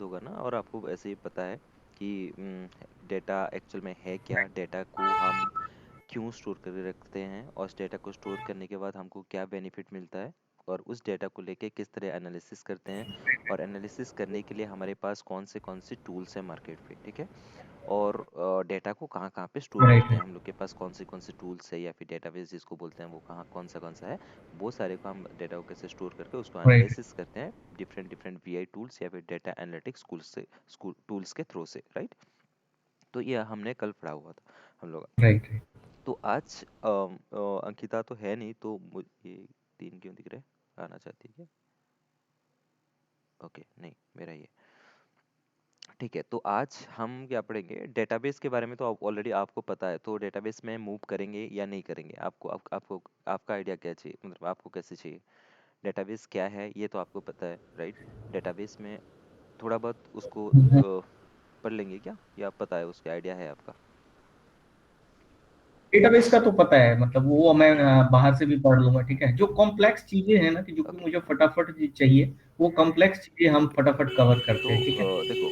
होगा ना, और आपको ऐसे ही पता है कि डेटा एक्चुअल में है क्या, डेटा को हम क्यों स्टोर करके रखते हैं, और उस डेटा को स्टोर करने के बाद हमको क्या बेनिफिट मिलता है, और उस डेटा को लेके किस तरह एनालिसिस करते हैं, और एनालिसिस करने के लिए हमारे पास कौन से टूल्स हैं मार्केट पे, ठीक है। और डेटा को कहाँ कहाँ पे स्टोर राइट करते हैं राइट। हम लोग के पास, कौन से टूल्स है या फिर डेटाबेस जिसको बोलते हैं वो कौन सा है, वो सारे को हम डेटा को कैसे स्टोर करके उसको राइट एनालिसिस करते हैं डिफरेंट डिफरेंट वीआई टूल्स या फिर डेटा एनालिटिक्स टूल्स के थ्रू से, राइट। तो ये हमने कल पढ़ा हुआ था हम लोग। Right right. तो आज अंकिता तो है नहीं, तो ये तीन क्यों दिख रहे हैं, आना चाहती है क्या? ओके, नहीं मेरा ये, ठीक है। तो आज हम क्या पढ़ेंगे, डेटाबेस के बारे में तो ऑलरेडी आपको पता है, तो डेटाबेस में मूव करेंगे या नहीं करेंगे, आपको आपका आइडिया क्या चाहिए, मतलब आपको कैसे चाहिए, डेटाबेस क्या है ये तो आपको पता है, राइट। डेटाबेस में थोड़ा बहुत उसको पढ़ लेंगे क्या, या पता है, उसका आइडिया है आपका? डेटाबेस का तो पता है, मतलब वो मैं बाहर से भी पढ़ लूंगा, ठीक है। जो कॉम्प्लेक्स चीजें हैं ना, कि जो कि ओके, मुझे फटाफट चाहिए, वो कॉम्प्लेक्स चीजें हम फटाफट कवर तो करते हैं, ठीक है। देखो,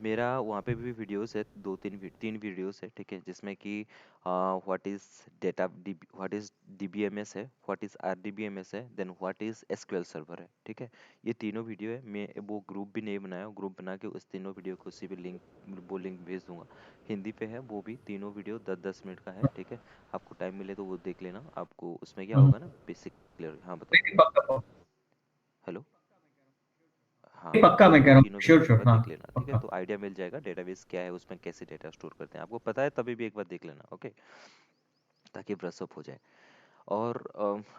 मेरा वहाँ पे भी वीडियोस है, तीन वीडियोस है, ठीक है, जिसमें कि what is data, what is DBMS है, व्हाट इज आरडीबीएमएस है, then what is SQL server है, ठीक है। ये तीनों वीडियो है, मैं वो ग्रुप भी नहीं बनाया, ग्रुप बना के उस तीनों वीडियो को उसी भी लिंक, वो लिंक भेज दूंगा। हिंदी पे है वो भी, तीनों वीडियो 10-10 मिनट का है, ठीक है। आपको टाइम मिले तो वो देख लेना, आपको उसमें क्या हम्म, होगा ना, बेसिक क्लियर। हाँ बताओ। पक्का हेलो। हाँ, पक्का, तो मैं कह वो रहा हूँ, तीनों वीडियो श्योर एक श्योर, बार हाँ। देख लेना, ठीक है, पक्का। तो आइडिया मिल जाएगा डेटाबेस क्या है, उसमें कैसे डेटा स्टोर करते हैं, आपको पता है तभी भी एक बार देख लेना, ओके, ताकि ब्रशअप हो जाए। और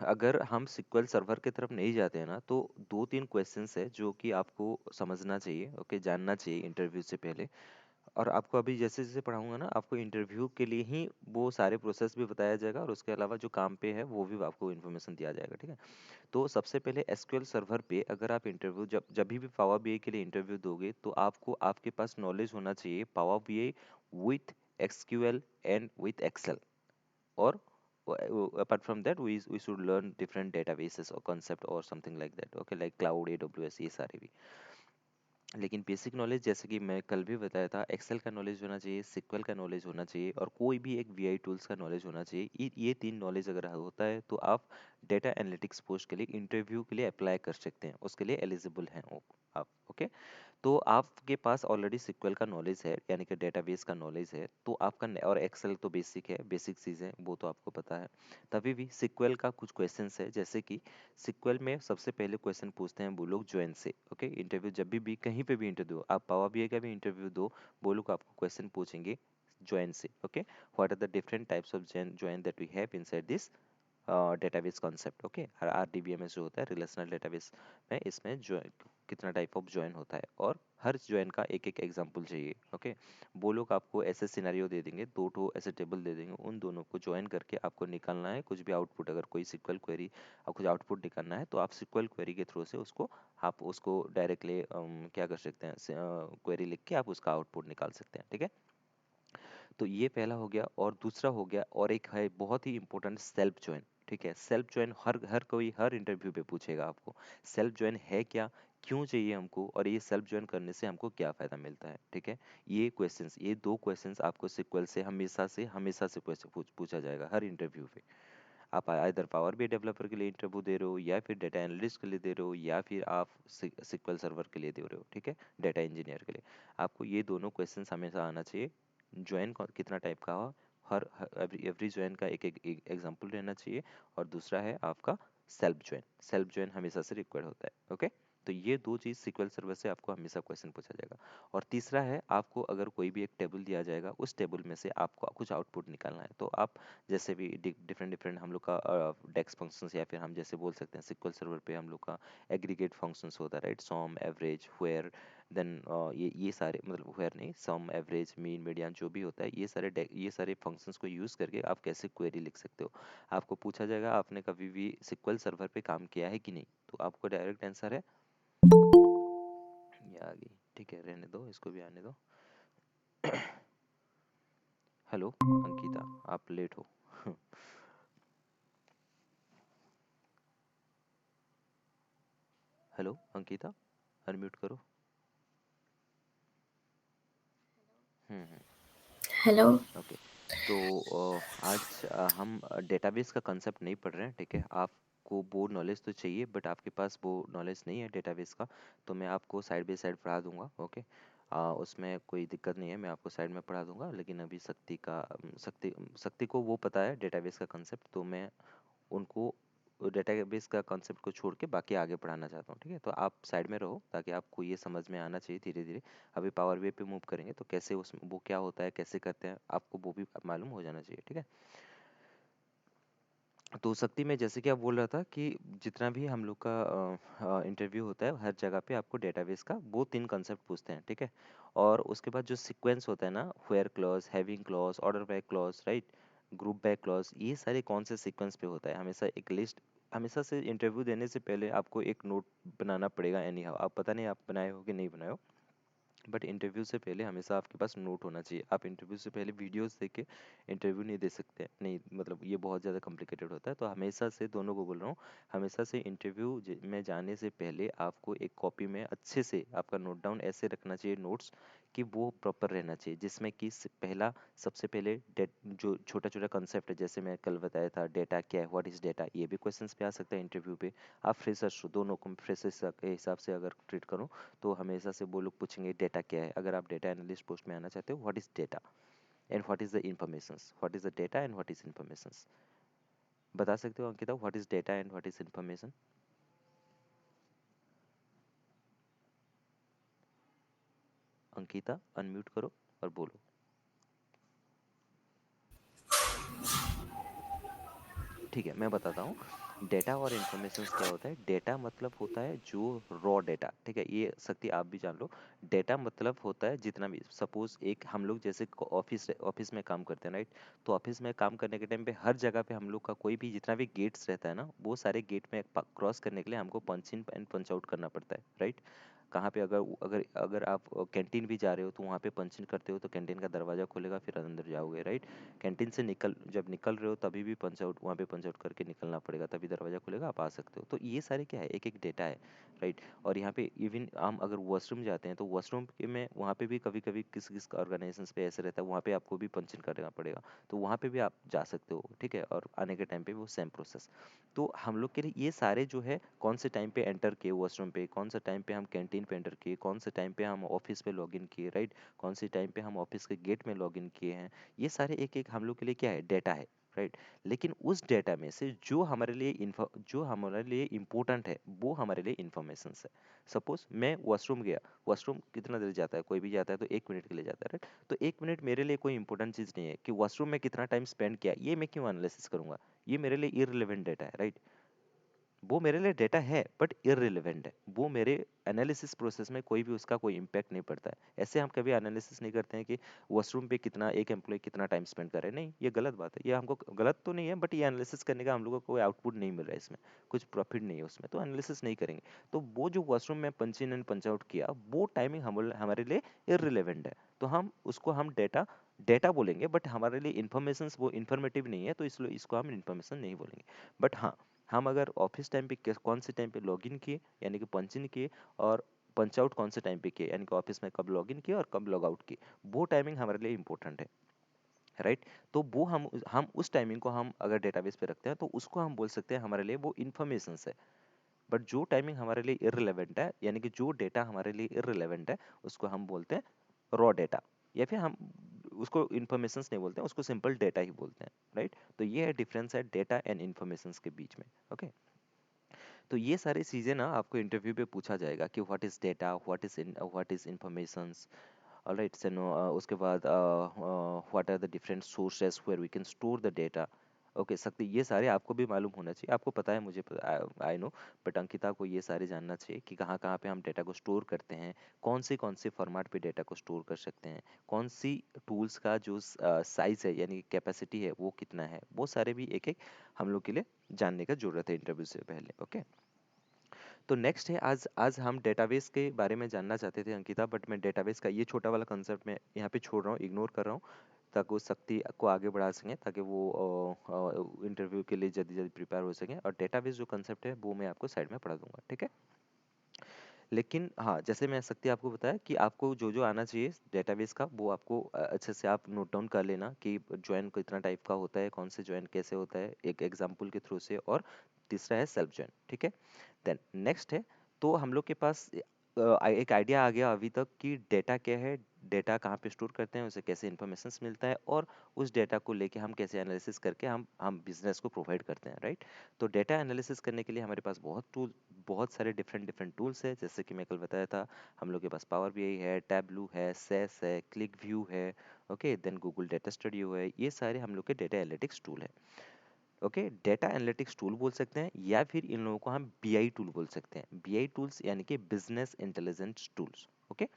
अगर हम सिक्वल सर्वर की तरफ नहीं जाते हैं ना, तो 2-3 क्वेश्चंस है जो कि आपको समझना चाहिए, ओके, जानना चाहिए इंटरव्यू से पहले। और आपको अभी जैसे जैसे पढ़ाऊंगा ना, आपको इंटरव्यू के लिए ही वो सारे प्रोसेस भी बताया जाएगा, और उसके अलावा जो काम पे है वो भी आपको इन्फॉर्मेशन दिया जाएगा, ठीक है। तो सबसे पहले एसक्यूएल सर्वर पे अगर आप इंटरव्यू, जब भी पावर बीआई के लिए इंटरव्यू दोगे, तो आपको आपके पास नॉलेज होना चाहिए power BI with SQL and with Excel, और apart from that we should learn different databases or concept or something like that, okay, like cloud, aws, ये सारे भी। लेकिन बेसिक नॉलेज जैसे कि मैं कल भी बताया था, एक्सेल का नॉलेज होना चाहिए, सिक्वल का नॉलेज होना चाहिए, और कोई भी एक वीआई टूल्स का नॉलेज होना चाहिए। ये तीन नॉलेज अगर होता है तो आप डेटा एनालिटिक्स पोस्ट के लिए इंटरव्यू के लिए अप्लाई कर सकते हैं, उसके लिए एलिजिबल हैं आप, ओके। तो आपके पास ऑलरेडी सिक्वल का नॉलेज है, यानी कि डेटाबेस का नॉलेज है, तो आपका और एक्सेल तो बेसिक है, बेसिक चीज़ें वो तो आपको पता है। तभी भी सिक्वल का कुछ क्वेश्चंस है, जैसे कि सिक्वल में सबसे पहले क्वेश्चन पूछते हैं वो लोग ज्वाइन से, ओके। इंटरव्यू जब भी कहीं पे भी इंटरव्यू, आप पावर बीआई का भी इंटरव्यू दो, वो लोग आपको क्वेश्चन पूछेंगे ज्वाइन से, okay. What are the different types of join that we have inside this database concept, okay. RDBMS जो होता है रिलेशनल डेटाबेस में, इसमें जो कितना टाइप ऑफ ज्वाइन होता है, और हर ज्वाइन का एक एक एग्जांपल चाहिए, ओके। वो लोग आपको ऐसे सिनेरियो दे देंगे, दो ठो ऐसे टेबल दे देंगे, उन दोनों को ज्वाइन करके आपको निकालना है कुछ भी आउटपुट, अगर कोई सिक्वल क्वेरी और कुछ आउटपुट निकालना है, तो आप सिक्वल क्वेरी के थ्रू से उसको, आप उसको डायरेक्टली क्या कर सकते हैं, क्वेरी लिख के आप उसका आउटपुट निकाल सकते हैं, ठीक है। तो ये पहला हो गया, और दूसरा हो गया, और एक है बहुत ही इंपॉर्टेंट, सेल्फ ज्वाइन, ठीक है। सेल्फ ज्वाइन हर हर कोई हर इंटरव्यू पे पूछेगा आपको, सेल्फ ज्वाइन है क्या, क्यों चाहिए हमको, और ये सेल्फ ज्वाइन करने से हमको क्या फायदा मिलता है, ठीक है। ये दो क्वेश्चंस आपको सिक्वल से हमेशा से पूछा जाएगा हर इंटरव्यू पे। आप इधर पावर बी डेवलपर के लिए इंटरव्यू दे रहे हो, या फिर डेटा एनालिस्ट के लिए दे रहे हो, या फिर आप सिक्वल सर्वर के लिए दे रहे हो, ठीक है, डेटा इंजीनियर के लिए, आपको ये दोनों क्वेश्चंस हमेशा आना चाहिए। ज्वाइन कितना टाइप का हो, हर एवरी ज्वाइन का एक एक एग्जांपल रहना चाहिए। और दूसरा है आपका सेल्फ ज्वाइन हमेशा से रिक्वायर्ड होता है, ओके। तो ये दो चीज सिक्वल सर्वर से आपको हमेशा क्वेश्चन पूछा जाएगा। और तीसरा है, आपको अगर कोई भी एक टेबल दिया जाएगा, उस टेबल में से आपको कुछ आउटपुट निकालना है, तो आप जैसे भी डिफरेंट डिफरेंट हम लोग का डेक्स फंक्शंस, या फिर हम जैसे बोल सकते हैं सिक्वल सर्वर पे हम लोग का एग्रीगेट फंक्शंस होता है, राइट, सॉम, एवरेज, व्हेयर, देन ये सारे, मतलब व्हेयर नहीं, सम, एवरेज, मीन, मीडियन, जो भी होता है, ये सारे फंक्शंस को यूज करके आप कैसे क्वेरी लिख सकते हो। आपको पूछा जाएगा आपने कभी भी सिक्वल सर्वर पे काम किया है कि नहीं, तो आपको डायरेक्ट आंसर है, ये आ गई, ठीक है, रहने दो, इसको भी आने दो। हेलो अंकिता, आप लेट हो। हेलो अंकिता, अनम्यूट करो। हम्म। हेलो। ओके। तो आज हम डेटाबेस का कंसेप्ट नहीं पढ़ रहे हैं, ठीक है। आपको वो नॉलेज तो चाहिए, बट आपके पास वो नॉलेज नहीं है डेटाबेस का, तो मैं आपको साइड बाय साइड पढ़ा दूंगा, ओके। उसमें कोई दिक्कत नहीं है, मैं आपको साइड में पढ़ा दूंगा। लेकिन अभी शक्ति को वो पता है डेटाबेस का कंसेप्ट, तो मैं उनको डेटाबेस का कॉन्सेप्ट को छोड़ के बाकी आगे पढ़ाना चाहता हूँ, ठीक है। तो आप साइड में रहो ताकि आपको ये समझ में आना चाहिए धीरे धीरे। अभी पावर वे पे मूव करेंगे तो कैसे उसमें वो क्या होता है, कैसे करते हैं, आपको वो भी मालूम हो जाना चाहिए, ठीक है। तो शक्ति में जैसे कि आप बोल रहा था कि जितना भी हम लोग का इंटरव्यू होता है, हर जगह पे आपको डेटाबेस का वो 3 कॉन्सेप्ट पूछते हैं, ठीक है। और उसके बाद जो सीक्वेंस होता है ना, where clause, having clause, order by clause, right, group by clause, ये सारे कौन से सीक्वेंस पे होता है, हमेशा एक लिस्ट, हमेशा से इंटरव्यू देने से पहले आपको एक नोट बनाना पड़ेगा। एनी हाउ, आप पता नहीं आप बनाए हो कि नहीं बनाए हो, बट इंटरव्यू से पहले हमेशा आपके पास नोट होना चाहिए। आप इंटरव्यू से पहले वीडियोस देख के इंटरव्यू नहीं दे सकते, नहीं, मतलब ये बहुत ज़्यादा कॉम्प्लिकेटेड होता है। तो हमेशा से, दोनों को बोल रहा हूँ, हमेशा से इंटरव्यू में जाने से पहले आपको एक कॉपी में अच्छे से आपका नोट डाउन ऐसे रखना चाहिए, नोट्स, कि वो प्रॉपर रहना चाहिए, जिसमें कि पहला, सबसे पहले जो छोटा छोटा कंसेप्ट है, जैसे मैं कल बताया था डेटा क्या है, व्हाट इज़ डेटा, ये भी क्वेश्चंस पे आ सकता है इंटरव्यू पे। आप फ्रेशर्स, दोनों को फ्रेशर्स के हिसाब से अगर ट्रीट करूँ, तो हमेशा से वो लोग पूछेंगे डेटा क्या है। अगर आप डेटा एनालिस्ट पोस्ट में आना चाहते हो, what is data and what is the informations, what is the data and what is informations, बता सकते हो Ankita, what is data and what is information? Ankita, unmute करो और बोलो। ठीक है, मैं बताता हूँ। डेटा और इन्फॉर्मेशंस क्या होता है। डेटा मतलब होता है जो रॉ डेटा, ठीक है, ये शक्ति आप भी जान लो। डेटा मतलब होता है जितना भी, सपोज एक हम लोग जैसे ऑफिस ऑफिस में काम करते हैं, राइट। तो ऑफिस में काम करने के टाइम पे हर जगह पे हम लोग का कोई भी जितना भी गेट्स रहता है ना, वो सारे गेट में क्रॉस करने के लिए हमको पंच इन एंड पंच आउट करना पड़ता है, राइट। कहाँ पे, अगर अगर अगर आप कैंटीन भी जा रहे हो तो वहाँ पे पंच इन करते हो तो कैंटीन का दरवाजा खुलेगा, फिर अंदर जाओगे, राइट। कैंटीन से जब निकल रहे हो तभी भी पंच आउट, वहाँ पे पंच आउट करके निकलना पड़ेगा, तभी दरवाजा खुलेगा, आप आ सकते हो। तो ये सारे क्या है, एक एक डेटा है, राइट। और यहाँ पे इवन हम अगर वॉशरूम जाते हैं तो वॉशरूम के में वहाँ पे भी कभी कभी किसी किस ऑर्गेनाइजेशन पे ऐसे रहता है, वहाँ पे आपको भी पंच इन करना पड़ेगा, तो वहाँ पे भी आप जा सकते हो, ठीक है। और आने के टाइम पे वो सेम प्रोसेस। तो हम लोग के लिए ये सारे जो है, कौन से टाइम पे एंटर किए वॉशरूम पे, कौन सा टाइम पे हम कैंटीन पे एंटर किए, कौन से टाइम पे हम ऑफिस पे लॉग इन किए, राइट, कौन से टाइम पे हम ऑफिस के गेट में लॉग इन किए हैं, ये सारे एक एक हम लोग के लिए क्या है, डेटा है, राइट। लेकिन उस डेटा में से जो हमारे लिए इम्पोर्टेंट है, वो हमारे लिए इंफॉर्मेशन है। सपोज मैं वॉशरूम गया, वॉशरूम कितना देर जाता है, कोई भी जाता है तो 1 मिनट के लिए जाता है, राइट। तो 1 मिनट मेरे लिए कोई इंपॉर्टेंट चीज़ नहीं है कि वॉशरूम में कितना टाइम स्पेंड किया, ये मैं क्यों एनालिसिस करूंगा, ये मेरे लिए इररिलेवेंट डेटा है, राइट। वो मेरे लिए डेटा है बट इररिलेवेंट है, वो मेरे एनालिसिस प्रोसेस में कोई भी उसका कोई इम्पैक्ट नहीं पड़ता है। ऐसे हम कभी एनालिसिस नहीं करते हैं कि वॉशरूम पे कितना एक एम्प्लॉय कितना टाइम स्पेंड कर रहा है, नहीं, ये गलत बात है, ये हमको गलत तो नहीं है, बट ये एनालिसिस करने का हम लोगों को कोई आउटपुट नहीं मिल रहा है, इसमें कुछ प्रॉफिट नहीं है उसमें, तो एनालिसिस नहीं करेंगे। तो वो जो वॉशरूम में पंच इन एंड पंच आउट किया, वो टाइमिंग हमारे लिए इररिलेवेंट है, तो हम उसको हम डेटा डेटा बोलेंगे, बट हमारे लिए इन्फॉर्मेशन वो इन्फॉर्मेटिव नहीं है, तो इसलिए इसको हम इन्फॉर्मेशन नहीं बोलेंगे। बट हाँ, हम अगर ऑफिस टाइम पे कौन से टाइम पे लॉग इन किए, यानी कि पंच इन किए, और पंच आउट कौन से टाइम पे किए, यानी कि ऑफिस में कब लॉग इन किए और कब लॉग आउट किए, वो टाइमिंग हमारे लिए इंपॉर्टेंट है, राइट। तो वो हम उस टाइमिंग को हम अगर डेटाबेस पे रखते हैं तो उसको हम बोल सकते हैं हमारे लिए वो इन्फॉर्मेशन है। बट जो टाइमिंग हमारे लिए इररिलेवेंट है, यानी कि जो डेटा हमारे लिए इररिलेवेंट है, उसको हम बोलते हैं रॉ डेटा, या फिर हम उसको इन्फॉर्मेशंस नहीं बोलते हैं, उसको सिंपल डेटा ही बोलते हैं, राइट। तो ये है डिफरेंस है डेटा एंड इन्फॉर्मेशंस के बीच में, ओके। तो ये सारी चीज़ें ना आपको इंटरव्यू पे पूछा जाएगा कि what is data, what is informations, alright से नो। उसके बाद what are the different sources where we can store the data, okay. Shakti, ये सारे आपको भी मालूम होना चाहिए, आपको पता है, मुझे आई नो, बट अंकिता को ये सारे जानना चाहिए कि कहाँ कहाँ पे हम डेटा को स्टोर करते हैं, कौन से फॉर्मेट पे डेटा को स्टोर कर सकते हैं, कौन सी टूल्स का जो साइज है, यानी कैपेसिटी है, वो कितना है, वो सारे भी एक एक हम लोग के लिए जानने का जरूरत है इंटरव्यू से पहले, ओके। तो नेक्स्ट है, आज आज हम डेटाबेस के बारे में जानना चाहते थे अंकिता, बट मैं डेटाबेस का ये छोटा वाला कंसेप्ट में यहाँ पे छोड़ रहा हूँ, इग्नोर कर रहा हूँ, ताकि वो शक्ति को आगे बढ़ा सकें, ताकि वो इंटरव्यू के लिए जल्दी जल्दी प्रिपेयर हो सकें। और डेटाबेस जो कंसेप्ट है वो मैं आपको साइड में पढ़ा दूंगा, ठीक है। लेकिन हाँ, जैसे मैं शक्ति आपको बताया कि आपको जो जो आना चाहिए डेटाबेस का वो आपको अच्छे से आप नोट डाउन कर लेना कि ज्वाइन कितना टाइप का होता है, कौन से ज्वाइन कैसे होता है, एक एग्जाम्पल के थ्रू से। और तीसरा है सेल्फ ज्वाइन, ठीक है। देन नेक्स्ट है, तो हम लोग के पास एक आइडिया आ गया अभी तक कि डेटा क्या है, डेटा कहाँ पे स्टोर करते हैं, उसे कैसे इन्फॉर्मेशन मिलता है, और उस डेटा को लेके हम कैसे एनालिसिस करके हम बिजनेस को प्रोवाइड करते हैं, राइट। तो डेटा एनालिसिस करने के लिए हमारे पास बहुत सारे डिफरेंट डिफरेंट टूल्स है, जैसे कि मैं कल बताया था। हम लोग के पास पावर बीआई है, टैबलू है, सेस है, क्लिक व्यू है, okay. Then Google Data Studio है, ये सारे हम लोग के डेटा एनालिटिक्स टूल है। ओके, डेटा एनालिटिक्स टूल बोल सकते हैं, या फिर इन लोगों को हम बीआई टूल बोल सकते हैं। बीआई टूल्स यानी कि बिजनेस इंटेलिजेंस टूल्स, ओके।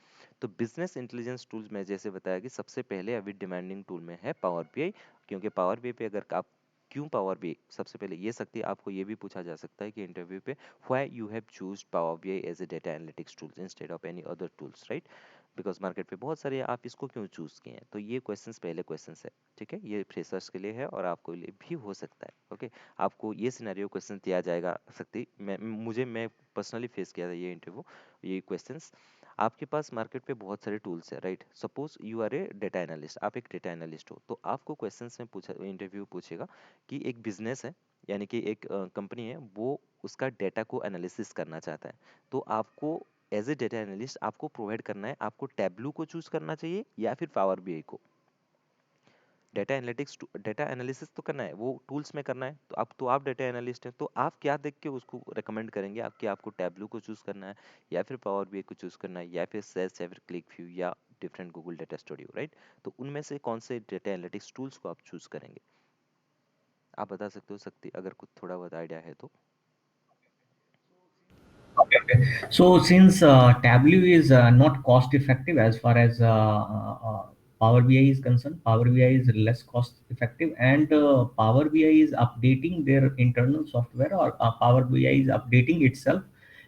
तो बिजनेस इंटेलिजेंस टूल्स में जैसे बताया कि सबसे पहले अभी डिमांडिंग टूल में है पावर बीआई। क्योंकि पावर बीआई पे अगर आप, क्यों पावर बीआई, सबसे पहले ये सकती है आपको ये भी पूछा जा सकता है कि इंटरव्यू पे, why you have choose power BI as a data analytics tools instead of any other tools, right. Because market पे बहुत सारे हैं, आप इसको क्यों चूज किए हैं। तो ये क्वेश्चंस पहले क्वेश्चंस है, ठीक है। ये फ्रेशर्स के लिए है और आपको लिए भी हो सकता है, ओके। आपको ये सिनेरियो क्वेश्चन दिया जाएगा सकती, मैं पर्सनली फेस किया था ये इंटरव्यू, ये क्वेश्चंस। आपके पास मार्केट पे बहुत सारे टूल्स है, right. Suppose you are a data analyst, आप एक डेटा एनालिस्ट हो, तो आपको क्वेश्चंस में पूछा, इंटरव्यू पूछेगा कि एक बिजनेस है, यानी कि एक कंपनी है, वो उसका डेटा को एनालिसिस करना चाहता है। तो आपको एज ए डेटा एनालिस्ट आपको प्रोवाइड करना है, आपको टैबलू को चूज करना चाहिए या फिर पावर बीआई को। डेटा एनालिटिक्स, डेटा एनालिसिस तो करना है, वो टूल्स में करना है। तो आप डेटा एनालिस्ट हैं, तो आप क्या देख के उसको रेकमेंड करेंगे, कि आपको टैबलू को चूज करना है, या फिर पावर बीआई को चूज करना है, या फिर सेस, या फिर क्लिक व्यू, या different Google Data studio, right. तो उनमें से कौन से डेटा एनालिटिक्स टूल्स को आप चूज करेंगे, आप बता सकते हो सकती, अगर कुछ थोड़ा बहुत आइडिया है तो। Okay, okay. So since Tableau is not cost effective as far as Power BI is concerned, Power BI is less cost effective, and Power BI is updating their internal software, or Power BI is updating itself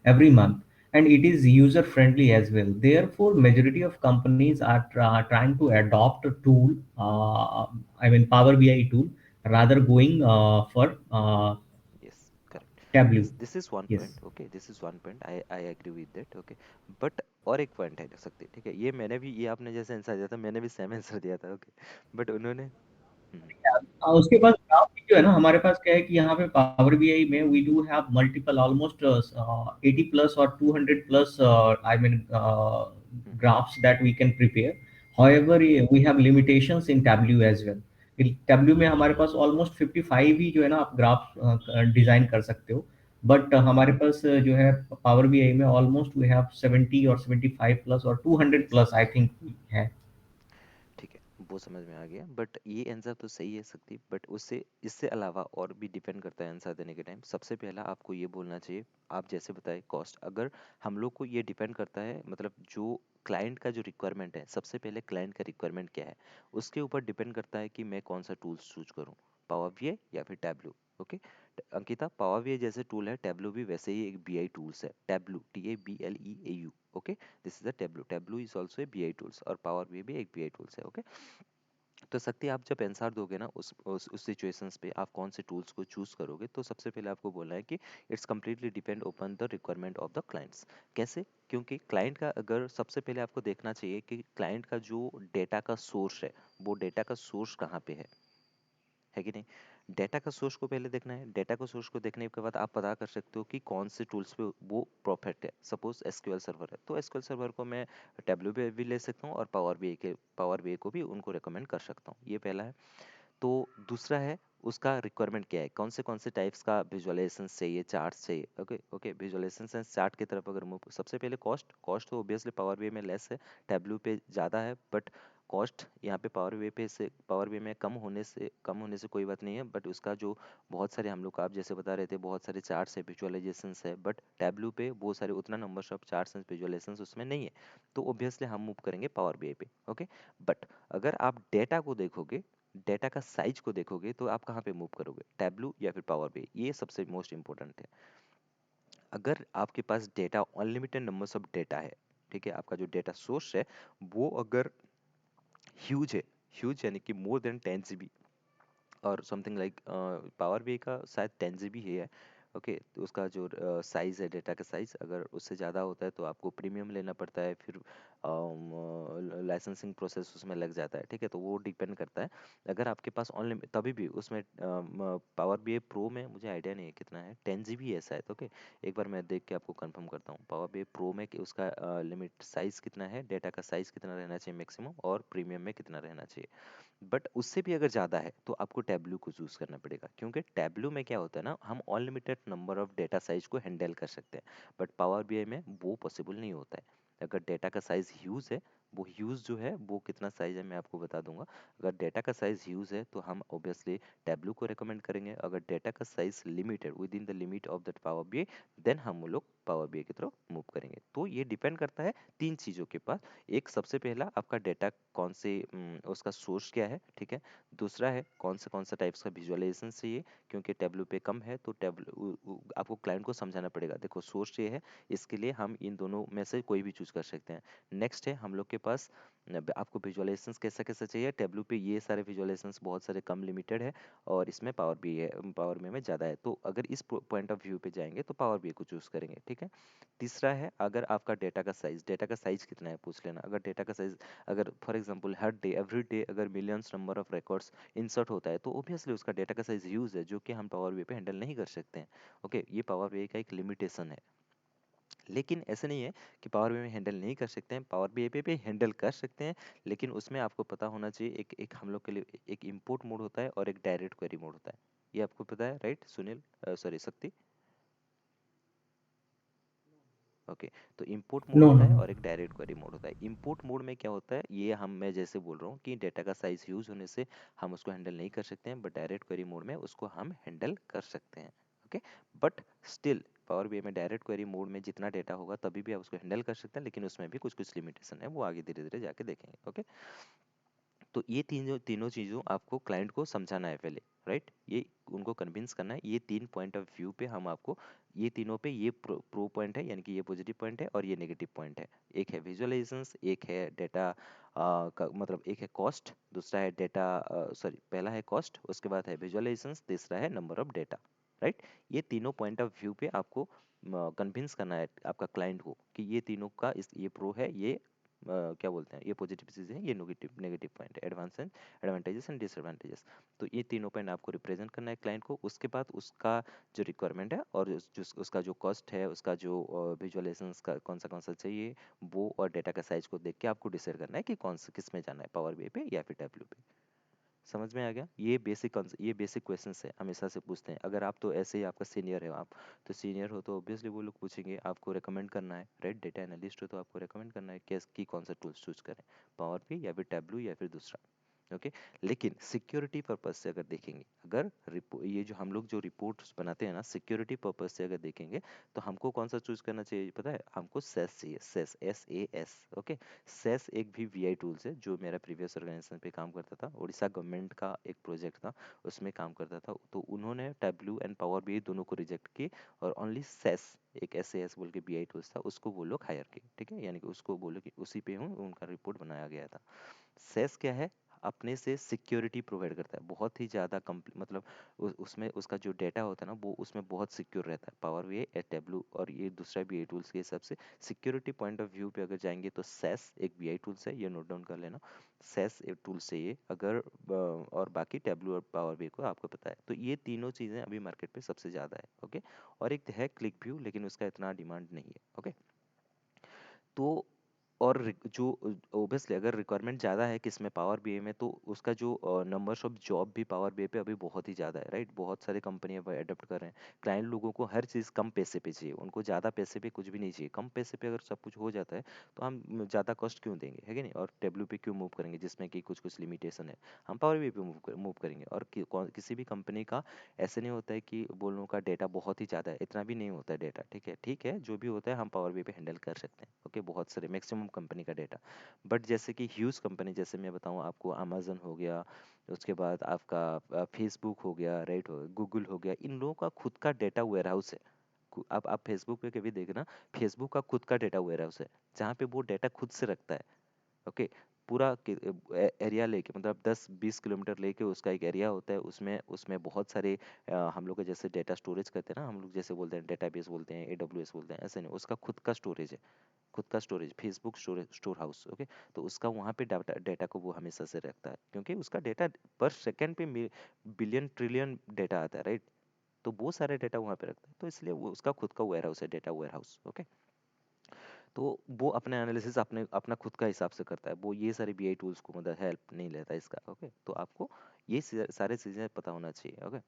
every month, and it is user friendly as well. Therefore, majority of companies are trying to adopt a tool, I mean Power BI tool, rather going for yes, correct. Tableau. This is one Yes. Point, okay, this is one point, I I agree with that, okay. But और एक point है सकते, ठीक है, ये मैंने भी, ये आपने जैसे आंसर दिया था, मैंने भी सेम आंसर दिया था, ओके। बट उन्होंने उसके पास ग्राफ भी जो है ना, हमारे पास क्या है कि यहाँ पे पावर बीआई में we do have multiple almost 80 plus और 200 plus I mean graphs that we can prepare. However we have limitations in Tableau as well. Tableau में हमारे पास ऑलमोस्ट 55 ही जो है ना आप ग्राफ डिजाइन कर सकते हो. बट हमारे पास जो है पावर बीआई में ऑलमोस्ट वी हैव 70 और 75 प्लस और 200 प्लस आई थिंक है. ठीक है, वो समझ में आ गया। बट ये आंसर तो सही है सकती, बट उससे इससे अलावा और भी डिपेंड करता है आंसर देने के टाइम। सबसे पहला आपको ये बोलना चाहिए, आप जैसे बताए कॉस्ट, अगर हम लोग को ये डिपेंड करता है, मतलब जो क्लाइंट का जो रिक्वायरमेंट है, सबसे पहले क्लाइंट का रिक्वायरमेंट क्या है, उसके ऊपर डिपेंड करता है कि मैं कौन सा टूल्स चूज करूँ, पावर बीआई या फिर tableau, okay. Ankita, power BI जैसे टूल है, टैबलू भी वैसे ही एक बीआई टूल्स है, tableau, TABLEAU, okay. This is the tableau, tableau is also a BI tools, और पावर बीआई भी एक बीआई टूल्स है, ओके। तो सकती आप जब आंसर दोगे ना, उस सिचुएशंस पे आप कौन से टूल्स को चूज करोगे, तो सबसे पहले आपको बोलना है कि it's completely depend upon the requirement of the clients. कैसे, क्योंकि क्लाइंट का, अगर सबसे पहले आपको देखना चाहिए कि क्लाइंट का जो डेटा का सोर्स है, वो डेटा का सोर्स कहाँ पे है कि नहीं। डेटा का सोर्स को पहले देखना है, डेटा का सोर्स को देखने के बाद आप पता कर सकते हो कि कौन से टूल्स पे वो परफेक्ट है। सपोज एसक्यूएल सर्वर है, तो एसक्यूएल सर्वर को मैं टेबलू पे भी ले सकता हूँ, और पावर बीआई को भी उनको रिकमेंड कर सकता हूँ, ये पहला है। तो दूसरा है, उसका रिक्वायरमेंट क्या है, कौन से टाइप्स का विजुअलाइजेशन चाहिए, चार्ट्स चाहिए, ओके ओके। विजुअलाइजेशन से चार्ट की तरफ अगर मूव, सबसे पहले कॉस्ट, कॉस्ट तो ऑब्वियसली पावर बीआई में लेस है, टैब्लू पे ज़्यादा है, बट कॉस्ट यहाँ पे पावर बीआई में कम होने से कोई बात नहीं है, बट उसका जो बहुत सारे, हम लोग आप जैसे बता रहे थे, बहुत सारे चार्ट्स है, विजुअलाइजेशन है, बट टैब्लू पे बहुत सारे उतना number of charts and visualisation उसमें नहीं है। तो ऑब्वियसली हम मूव करेंगे पावर बीआई पे, ओके। बट अगर आप डेटा को देखोगे, डेटा का साइज को देखोगे, तो आप कहाँ पे मूव करोगे, टैबलू या फिर पावर बीआई, ये सबसे मोस्ट इंपॉर्टेंट है। अगर आपके पास data, unlimited numbers of data है, ठीक है, आपका जो डेटा सोर्स है वो अगर ह्यूज है, ह्यूज यानी कि मोर देन 10 GB, और समथिंग लाइक पावर बीआई का शायद 10 GB है, ओके, तो उसका जो साइज़ है, डेटा का साइज़ अगर उससे ज़्यादा होता है तो आपको प्रीमियम लेना पड़ता है, फिर लाइसेंसिंग प्रोसेस उसमें लग जाता है, ठीक है, तो वो डिपेंड करता है। अगर आपके पास ऑनलाइन तभी भी उसमें पावर बीआई प्रो में मुझे आइडिया नहीं है कितना है, 10 GB है शायद। ओके, एक बार मैं देख के आपको कंफर्म करता हूँ पावर बीआई प्रो में कि उसका लिमिट साइज़ कितना है, डेटा का साइज़ कितना रहना चाहिए मैक्सिमम, और प्रीमियम में कितना रहना चाहिए। बट उससे भी अगर ज़्यादा है तो आपको टैब्लू को चूज़ करना पड़ेगा, क्योंकि टैब्लू में क्या होता है ना, हम unlimited number of data size को हैंडल कर सकते हैं, बट पावर बीआई में वो पॉसिबल नहीं होता है। अगर डेटा का साइज ह्यूज है, वो ह्यूज जो है वो कितना साइज है मैं आपको बता दूंगा। अगर डेटा का साइज ह्यूज है तो हम ऑब्वियसली टैब्लू को रेकमेंड करेंगे। अगर डेटा का size limited, within the limit of that power BI, then हम लोग पावर बीआई की तरफ मूव करेंगे। तो ये डिपेंड करता है तीन चीज़ों के पास। एक, सबसे पहला आपका डेटा कौन से उसका सोर्स क्या है, ठीक है। दूसरा है कौन सा टाइप्स का विजुअलाइजेशन चाहिए, क्योंकि टेबलू पे कम है तो टेबल आपको क्लाइंट को समझाना पड़ेगा, देखो सोर्स ये है, इसके लिए हम इन दोनों में से कोई भी चूज कर सकते हैं। नेक्स्ट है हम लोग के पास आपको विजुअलाइजेशन कैसा कैसा चाहिए। टेबलू पे ये सारे विजुअलाइजेशन बहुत सारे कम लिमिटेड है, और इसमें पावर बी है, पावर में ज़्यादा है। तो अगर इस पॉइंट ऑफ व्यू पे जाएंगे तो पावर बी को चूज करेंगे, ठीक है। तीसरा है अगर आपका डेटा का साइज कितना है पूछ लेना। अगर डेटा का साइज, अगर फॉर एग्जांपल हर डे एवरी डे अगर millions number of records insert होता है तो ऑब्वियसली उसका डेटा का साइज यूज है, जो कि हम पावर बी पे हैंडल नहीं कर सकते हैं। ओके, ये पावर बी का एक लिमिटेशन है। लेकिन ऐसे नहीं है कि पावर बी में हैंडल नहीं कर सकते हैं, पावर बी पे भी हैंडल कर सकते हैं। लेकिन उसमें आपको पता होना चाहिए, एक एक हम लोग के लिए एक इंपोर्ट मोड होता है और एक डायरेक्ट क्वेरी मोड होता है। ये आपको पता है, राइट सुनील, सॉरी शक्ति? ओके, तो इंपोर्ट मोड नो होता नो है नो। और एक डायरेक्ट क्वेरी मोड होता है। इंपोर्ट मोड में क्या होता है, ये हम मैं जैसे बोल रहा हूँ कि डेटा का साइज यूज होने से हम उसको हैंडल नहीं कर सकते हैं, बट डायरेक्ट क्वेरी मोड में उसको हम हैंडल कर सकते हैं। Okay, but still power BI में डायरेक्ट क्वेरी मोड में जितना डेटा होगा तभी भी आप उसको हैंडल कर सकते हैं, लेकिन उसमें भी कुछ कुछ लिमिटेशन है, वो आगे धीरे धीरे जाके देखेंगे। ओके, तो ये तीनों चीज़ों आपको क्लाइंट को समझाना है पहले, राइट। ये उनको कन्विंस करना है, ये तीन पॉइंट ऑफ व्यू पे हम आपको, ये तीनों पे ये प्रो पॉइंट है, यानी कि ये पॉजिटिव पॉइंट है और ये नेगेटिव पॉइंट है। एक है विजुअलाइजेशंस, एक है डेटा का मतलब एक है कॉस्ट, दूसरा है डेटा, सॉरी पहला है कॉस्ट, उसके बाद है विजुअलाइजेशंस, तीसरा है नंबर ऑफ डेटा, राइट। ये तीनों पॉइंट ऑफ व्यू पे आपको कन्विंस करना है आपका क्लाइंट को कि ये तीनों का इस ये प्रो है, ये क्या बोलते हैं, ये पॉजिटिव चीज़ें हैं, ये नेगेटिव नेगेटिव पॉइंट है, advance and advantages and disadvantages. तो ये तीनों पॉइंट आपको रिप्रेजेंट करना है क्लाइंट को। उसके बाद उसका जो रिक्वायरमेंट है और उसका जो कॉस्ट है, उसका जो विजुअलाइजेशंस का कौन सा चाहिए, वो और डेटा का साइज को देख के आपको डिसाइड करना है कि कौन सा किस में जाना है, पावर बीआई पे या फिर टैबलू पे। समझ में आ गया? ये बेसिक क्वेश्चंस है, हमेशा से पूछते हैं। अगर आप तो ऐसे ही आपका सीनियर है, आप तो सीनियर हो तो ऑब्वियसली वो लोग पूछेंगे, आपको रेकमेंड करना है, राइट। डेटा एनालिस्ट हो तो आपको रेकमेंड करना है कि कौन सा टूल्स चूज करें, पावर बी या फिर टैबलू या फिर दूसरा। ओके, लेकिन सिक्योरिटी पर्पज से अगर देखेंगे, अगर ये जो हम लोग जो रिपोर्ट्स बनाते हैं ना, सिक्योरिटी पर्पज से अगर देखेंगे तो हमको कौन सा चूज करना चाहिए पता है? हमको सेस चाहिए, सेस, SAS। ओके, सेस एक भी वीआई टूल्स है जो मेरा प्रीवियस ऑर्गेनाइजेशन पे काम करता था, उड़ीसा गवर्नमेंट का एक प्रोजेक्ट था, उसमें काम करता था। तो उन्होंने टैबलू एंड पावर बीआई दोनों को रिजेक्ट किए, और ओनली सेस, एक SAS बोल के बीआई टूल्स था, उसको वो लोग हायर किए, ठीक है। यानी कि उसको बोलो कि उसी पे हूँ, उनका रिपोर्ट बनाया गया था। सेस क्या है? अपने से सिक्योरिटी प्रोवाइड करता है, बहुत ही ज़्यादा मतलब उसमें उसका जो डेटा होता है ना, वो उसमें बहुत सिक्योर रहता है, पावर बीआई टेबलू और ये दूसरा बीआई टूल्स के हिसाब से। सिक्योरिटी पॉइंट ऑफ व्यू पे अगर जाएंगे तो सेस एक बीआई टूल्स है, ये नोट डाउन कर लेना। सेस एक टूल्स है ये, अगर और बाकी टेबलू और पावर बीआई को आपको पता है। तो ये तीनों चीज़ें अभी मार्केट पे सबसे ज़्यादा है। ओके, और एक है क्लिक व्यू, लेकिन उसका इतना डिमांड नहीं है। ओके, तो और जो ओबियसली अगर रिक्वायरमेंट ज़्यादा है किसमें, पावर बीआई में, तो उसका जो नंबर्स ऑफ जॉब भी पावर बीआई पे अभी बहुत ही ज़्यादा है, राइट। बहुत सारे कंपनियां अडोप्ट कर रहे हैं। क्लाइंट लोगों को हर चीज़ कम पैसे पे चाहिए, उनको ज़्यादा पैसे पे कुछ भी नहीं चाहिए। कम पैसे पे अगर सब कुछ हो जाता है तो हम ज़्यादा कॉस्ट क्यों देंगे, है कि नहीं, और टेबलू पे क्यों मूव करेंगे जिसमें कि कुछ कुछ लिमिटेशन है। हम पावर बीआई पे मूव करेंगे। और किसी भी कंपनी का ऐसे नहीं होता है कि बोलने का डेटा बहुत ही ज़्यादा है, इतना भी नहीं होता है डेटा, ठीक है। ठीक है, जो भी होता है हम पावर बीआई पे हैंडल कर सकते हैं। ओके, बहुत सारे मैक्सिमम कंपनी का डेटा। बट जैसे कि ह्यूज कंपनी, जैसे मैं बताऊँ आपको, अमेजन हो गया, उसके बाद आपका फेसबुक हो गया, राइट, गूगल हो गया, इन लोगों का खुद का डेटा वेयर हाउस है। आप फेसबुक पे कभी देखना, फेसबुक का खुद का डेटा वेयर हाउस है, जहाँ पे वो डेटा खुद से रखता है। ओके, पूरा एरिया लेके, मतलब 10-20 किलोमीटर लेके उसका एक एरिया होता है, उसमें उसमें बहुत सारे हम लोग जैसे डेटा स्टोरेज करते हैं ना, हम लोग जैसे बोलते हैं डेटाबेस बोलते हैं, AWS बोलते हैं, ऐसे नहीं, उसका खुद का स्टोरेज है, खुद का storage, Facebook storage store house. Okay, तो उसका वहाँ पे डाटा डेटा को वो हमेशा से रखता है, क्योंकि उसका डेटा पर सेकंड पे बिलियन ट्रिलियन डेटा आता है, राइट? तो वो सारे डेटा वहाँ पे रखता है, तो इसलिए वो उसका खुद का वेयर हाउस है, डेटा वेयर हाउस। ओके, तो वो अपने एनालिसिस अपने अपना खुद का हिसाब से करता है, वो ये सारे BI टूल्स को मतलब हेल्प नहीं लेता इसका। ओके, तो आपको ये सारे चीज़ें पता होना चाहिए। ओके,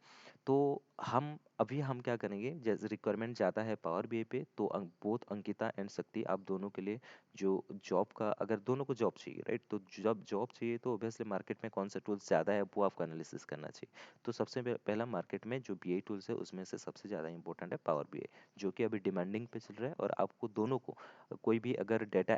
तो हम क्या करेंगे, जैसे रिक्वायरमेंट ज़्यादा है पावर BI पे, तो बोथ अंकिता एंड शक्ति, आप दोनों के लिए जो जॉब का, अगर दोनों को जॉब चाहिए, राइट, तो जब जॉब चाहिए तो ऑब्वियसली मार्केट में कौन सा टूल्स ज़्यादा है वो आपको एनालिसिस करना चाहिए। तो सबसे पहला मार्केट में जो BI टूल्स है उसमें से सबसे ज़्यादा इंपॉर्टेंट है पावर BI, जो कि अभी डिमांडिंग पे चल रहा है, और आपको दोनों को, कोई भी अगर डेटा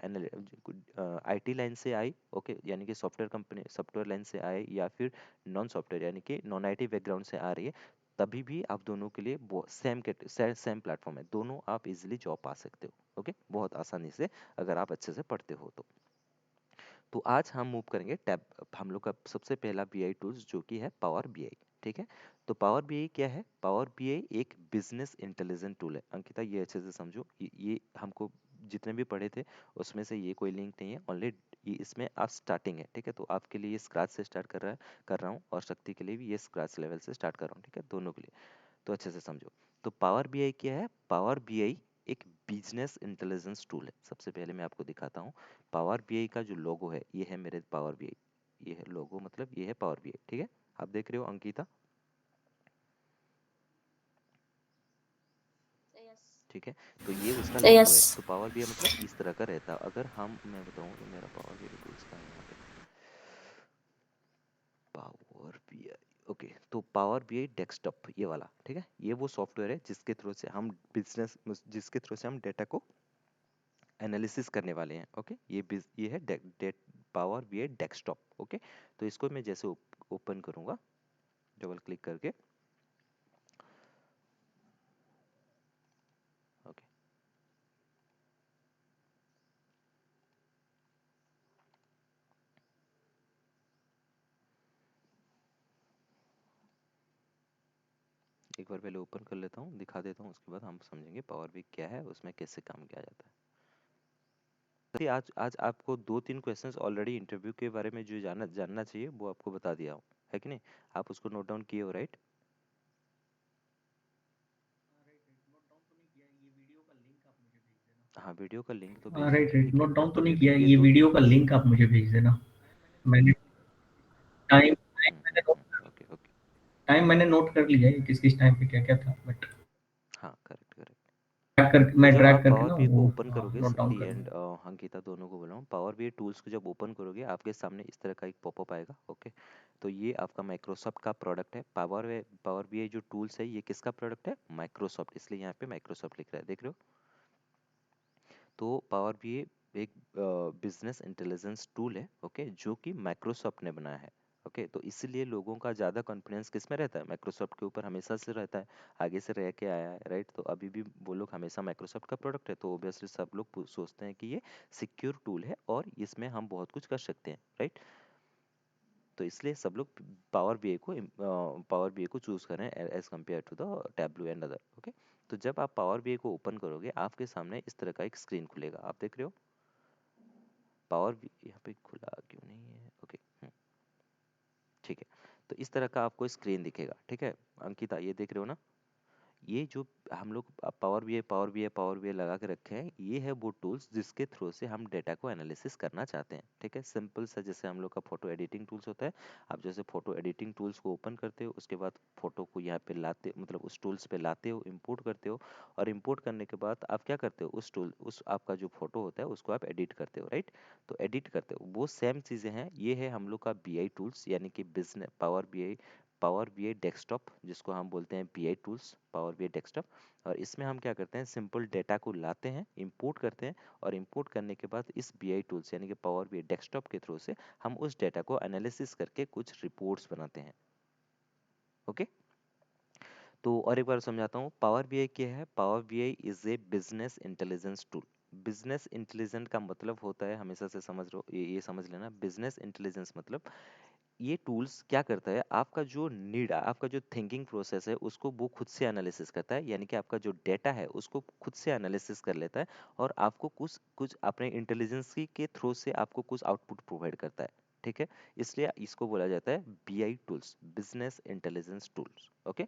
IT लाइन से आई, ओके, यानी कि सॉफ्टवेयर कंपनी सॉफ्टवेयर लाइन से आए, या फिर नॉन सॉफ्टवेयर यानी कि नॉन IT बैकग्राउंड से आ रही है, तभी भी आप दोनों के लिए सेम प्लेटफॉर्म है, दोनों आप इजीली जॉब पा सकते हो। ओके, बहुत आसानी से, अगर आप अच्छे से पढ़ते हो तो आज हम मूव करेंगे टैब, हम लोग का सबसे पहला BI टूल्स जो कि है पावर BI। ठीक है, तो पावर BI क्या है? पावर BI एक बिजनेस इंटेलिजेंट टूल है। अंकिता, ये अच्छे से समझो, ये हमको जितने भी पढ़े थे उसमें से ये कोई लिंक नहीं है, ओनली ये इसमें आप स्टार्टिंग है। ठीक है, तो आपके लिए ये स्क्रैच से स्टार्ट कर रहा हूँ, और शक्ति के लिए भी ये स्क्रैच लेवल से स्टार्ट कर रहा हूँ। ठीक है, दोनों के लिए, तो अच्छे से समझो। तो पावर BI क्या है? पावर BI एक बिजनेस इंटेलिजेंस टूल है। सबसे पहले मैं आपको दिखाता हूँ, पावर BI का जो लोगो है, ये है मेरे पावर BI, ये है लोगो, मतलब ये है पावर BI। ठीक है, आप देख रहे हो अंकिता? ठीक है, तो ये उसका लोगो है। यस। तो पावर BI मतलब इस तरह का रहता है। अगर मैं बताऊँ तो मेरा पावर BI टूल्स का है यहाँ पे, पावर BI। ओके, तो पावर BI डेस्कटॉप ये वाला, ठीक है, ये वो सॉफ्टवेयर है जिसके थ्रू से हम जिसके थ्रू से हम डेटा को एनालिसिस करने वाले हैं। ओके, ये है पावर BI डेस्कटॉप। ओके, तो इसको मैं जैसे ओपन करूंगा डबल क्लिक करके। ओके, एक बार पहले ओपन कर लेता हूँ, दिखा देता हूँ, उसके बाद हम समझेंगे पावर BI क्या है, उसमें कैसे काम किया जाता है। तो आज आज आपको 2-3 क्वेश्चंस ऑलरेडी इंटरव्यू के बारे में जो जानना चाहिए वो आपको बता दिया हूँ, है कि नहीं? आप उसको नोट डाउन किए हो, राइट? हाँ, वीडियो का लिंक तो भेज राइट दूंगा, राइट, ठीक है, नोट डाउन बट तो नहीं देखो किया, ये ये दो वीडियो तीन का क्वेश्चन। लिंक आप मुझे भेज देना। मैंने टाइम टाइम मैंने नोट ओके ओके, टाइम मैंने नोट कर लिया है, किस किस टाइम पे क्या क्या था, बट हाँ, करेक्ट करेक्ट। ट्रैक कर तो मैं जब ट्रैक आप करके पावर ना BI को वो ओपन करोगे, नोट डाउन शक्ति कर एंड लूँगा। अंकिता दोनों को बोल रहा हूँ, पावर BI टूल्स को जब ओपन करोगे आपके सामने इस तरह का एक पॉपअप आएगा। ओके, तो ये आपका माइक्रोसॉफ्ट का प्रोडक्ट है। पावर BI जो टूल्स है, ये किसका प्रोडक्ट है? माइक्रोसॉफ्ट, इसलिए यहाँ पे माइक्रोसॉफ्ट लिख रहा है, देख रहे हो? तो पावर BI एक बिजनेस इंटेलिजेंस टूल है, ओके, जो कि माइक्रोसॉफ्ट ने बनाया है। ओके, तो इसीलिए लोगों का ज़्यादा कॉन्फिडेंस किस में रहता है? माइक्रोसॉफ्ट के ऊपर हमेशा से रहता है, आगे से रह के आया है, राइट? तो अभी भी वो लोग हमेशा माइक्रोसॉफ्ट का प्रोडक्ट है, तो ऑब्वियसली सब लोग सोचते हैं कि ये सिक्योर टूल है और इसमें हम बहुत कुछ कर सकते हैं, राइट? तो इसलिए सब लोग पावर BI को चूज करें as compare to the Tableau and other. Okay, तो जब आप पावर BI को ओपन करोगे आपके सामने इस तरह का एक स्क्रीन खुलेगा, आप देख रहे हो? पावर यहाँ पे खुला क्यों नहीं है? ओके, ठीक है, तो इस तरह का आपको स्क्रीन दिखेगा। ठीक है अंकिता, ये देख रहे हो ना? ये जो हम लोग पावर BI लगा के रखे हैं, ये है वो टूल्स जिसके थ्रू से हम डेटा को एनालिसिस करना चाहते हैं। ठीक है, सिंपल सा, जैसे हम लोग का फोटो एडिटिंग टूल्स होता है, आप जैसे फोटो एडिटिंग टूल्स को ओपन करते हो, उसके बाद फोटो को यहाँ पे लाते, मतलब उस टूल्स पे लाते हो, इंपोर्ट करते हो, और इंपोर्ट करने के बाद आप क्या करते हो, उस आपका जो फोटो होता है उसको आप एडिट करते हो, राइट? तो एडिट करते हो, वो सेम चीज़ें हैं। ये है हम लोग का BI टूल्स, यानी कि बिजनेस पावर BI डेस्कटॉप, जिसको हम बोलते हैं BI tools, power BI desktop. और इसमें हम क्या करते हैं, सिंपल डेटा को लाते हैं, इंपोर्ट करते हैं, और इंपोर्ट करने के बाद इस BI टूल्स यानी कि पावर BI डेस्कटॉप के थ्रू से हम उस डेटा को एनालिसिस करके कुछ रिपोर्ट्स बनाते हैं। ओके, तो और एक बार समझाता हूँ, पावर BI क्या है? Power BI is a business intelligence tool. Business intelligence का मतलब होता है, हमेशा से समझ लो, ये समझ लेना, बिजनेस इंटेलिजेंस मतलब ये टूल्स क्या करता है, आपका जो नीड है, आपका जो थिंकिंग प्रोसेस है, उसको वो खुद से एनालिसिस करता है, यानी कि आपका जो डेटा है उसको खुद से एनालिसिस कर लेता है और आपको कुछ कुछ अपने इंटेलिजेंस के थ्रू से आपको कुछ आउटपुट प्रोवाइड करता है। ठीक है, इसलिए इसको बोला जाता है BI tools, business intelligence tools. Okay,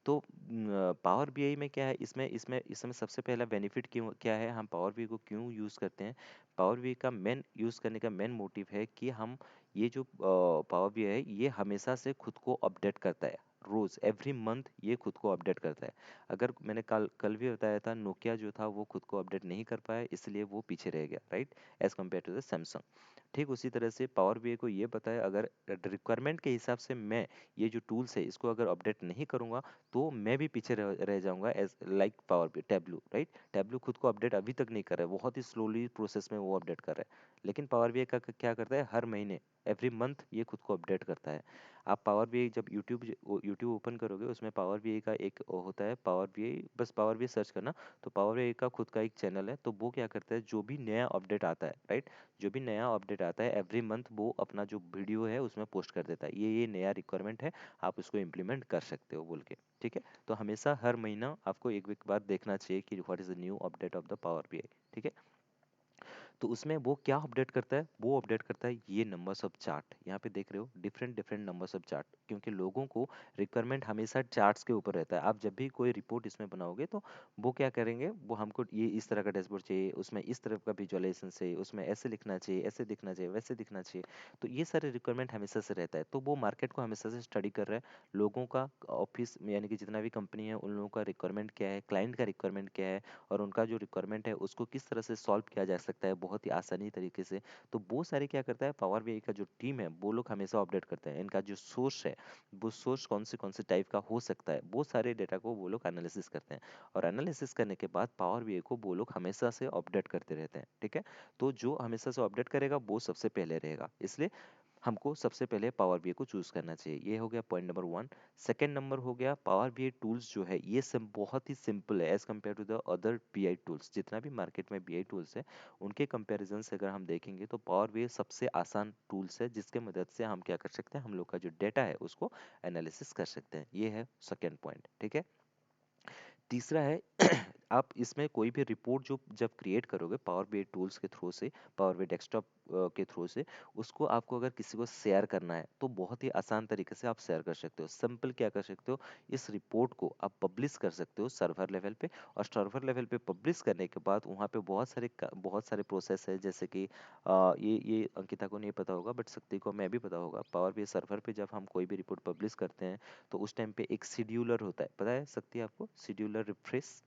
तो पावर बीआई में क्या है, इसमें इसमें इसमें सबसे पहला बेनिफिट क्यों क्या है, हम पावर बीआई को क्यों यूज़ करते हैं। पावर बीआई का मेन यूज़ करने का मेन मोटिव है कि हम ये जो पावर बीआई है ये हमेशा से खुद को अपडेट करता है, रोज एवरी मंथ ये खुद को अपडेट करता है। अगर मैंने कल कल भी बताया था, नोकिया जो था वो खुद को अपडेट नहीं कर पाया, इसलिए वो पीछे रह गया, right, as compare to the Samsung. ठीक उसी तरह से पावर बीआई को ये पता है, अगर रिक्वायरमेंट के हिसाब से मैं ये जो टूल्स है इसको अगर अपडेट नहीं करूंगा तो मैं भी पीछे रह जाऊंगा, as like power B Tableau, right. Tableau खुद को अपडेट अभी तक नहीं कर रहा है, बहुत ही स्लोली प्रोसेस में वो अपडेट कर रहा है। लेकिन पावर बीआई का क्या करता है, हर महीने एवरी मंथ ये खुद को अपडेट करता है। आप पावर बीआई जब यूट्यूब ओपन करोगे, उसमें पावर बीआई का एक होता है, पावर बीआई, बस पावर बीआई सर्च करना, तो पावर बीआई का खुद का एक चैनल है। तो वो क्या करता है, जो भी नया अपडेट आता है, राइट, जो भी नया अपडेट आता है एवरी मंथ वो अपना जो वीडियो है उसमें पोस्ट कर देता है, ये नया रिक्वायरमेंट है, आप उसको इम्प्लीमेंट कर सकते हो बोल के। ठीक है, तो हमेशा हर महीना आपको एक वीक बाद देखना चाहिए कि what is the new update of the power BI. ठीक है, तो उसमें वो क्या अपडेट करता है, वो अपडेट करता है ये नंबर्स ऑफ चार्ट, यहाँ पे देख रहे हो different different numbers of chart, क्योंकि लोगों को रिक्वायरमेंट हमेशा चार्ट्स के ऊपर रहता है। आप जब भी कोई रिपोर्ट इसमें बनाओगे तो वो क्या करेंगे, वो हमको ये इस तरह का डैशबोर्ड चाहिए, उसमें इस तरह का विजुअलाइजेशन चाहिए, उसमें ऐसे लिखना चाहिए, ऐसे दिखना चाहिए, वैसे दिखना चाहिए। तो ये सारे रिक्वायरमेंट हमेशा से रहता है, तो वो मार्केट को हमेशा से स्टडी कर रहा है, लोगों का ऑफिस यानी कि जितना भी कंपनी है उन लोगों का रिक्वायरमेंट क्या है, क्लाइंट का रिक्वायरमेंट क्या है, और उनका जो रिक्वायरमेंट है उसको किस तरह से सॉल्व किया जा सकता है बहुत ही आसानी तरीके से। तो वो सारे क्या करता है, पावर बीआई का जो टीम है वो लोग हमेशा अपडेट करते हैं, इनका जो सोर्स है वो सोर्स कौन से टाइप का हो सकता है, वो सारे डेटा को वो लोग एनालिसिस करते हैं, और एनालिसिस करने के बाद पावर बीआई को वो लोग हमेशा से अपडेट करते रहते हैं। ठीक है, तो जो हमेशा से अपडेट करेगा वो सबसे पहले रहेगा, इसलिए हमको सबसे पहले पावर बीआई को चूज करना चाहिए। ये हो गया पॉइंट नंबर 1। सेकेंड नंबर हो गया, पावर बीआई टूल्स जो है ये सब बहुत ही सिंपल है as compare to the other BI tools, जितना भी मार्केट में बीआई टूल्स है उनके कंपैरिजन से अगर हम देखेंगे तो पावर बीआई सबसे आसान टूल्स है, जिसके मदद से हम क्या कर सकते हैं, हम लोग का जो डेटा है उसको एनालिसिस कर सकते हैं। ये है सेकेंड पॉइंट। ठीक है, तीसरा है आप इसमें कोई भी रिपोर्ट जो जब क्रिएट करोगे पावर बीआई टूल्स के थ्रू से, पावर बीआई डेस्कटॉप के थ्रू से, उसको आपको अगर किसी को शेयर करना है तो बहुत ही आसान तरीके से आप शेयर कर सकते हो। सिंपल क्या कर सकते हो, इस रिपोर्ट को आप पब्लिश कर सकते हो सर्वर लेवल पे, और सर्वर लेवल पे पब्लिश करने के बाद वहाँ पे बहुत सारे प्रोसेस है, जैसे कि ये अंकिता को नहीं पता होगा बट शक्ति को मैं भी पता होगा। पावर बीआई सर्वर पे जब हम कोई भी रिपोर्ट पब्लिश करते हैं तो उस टाइम पे एक शेड्यूलर होता है, पता है शक्ति आपको, शेड्यूलर रिफ्रेश।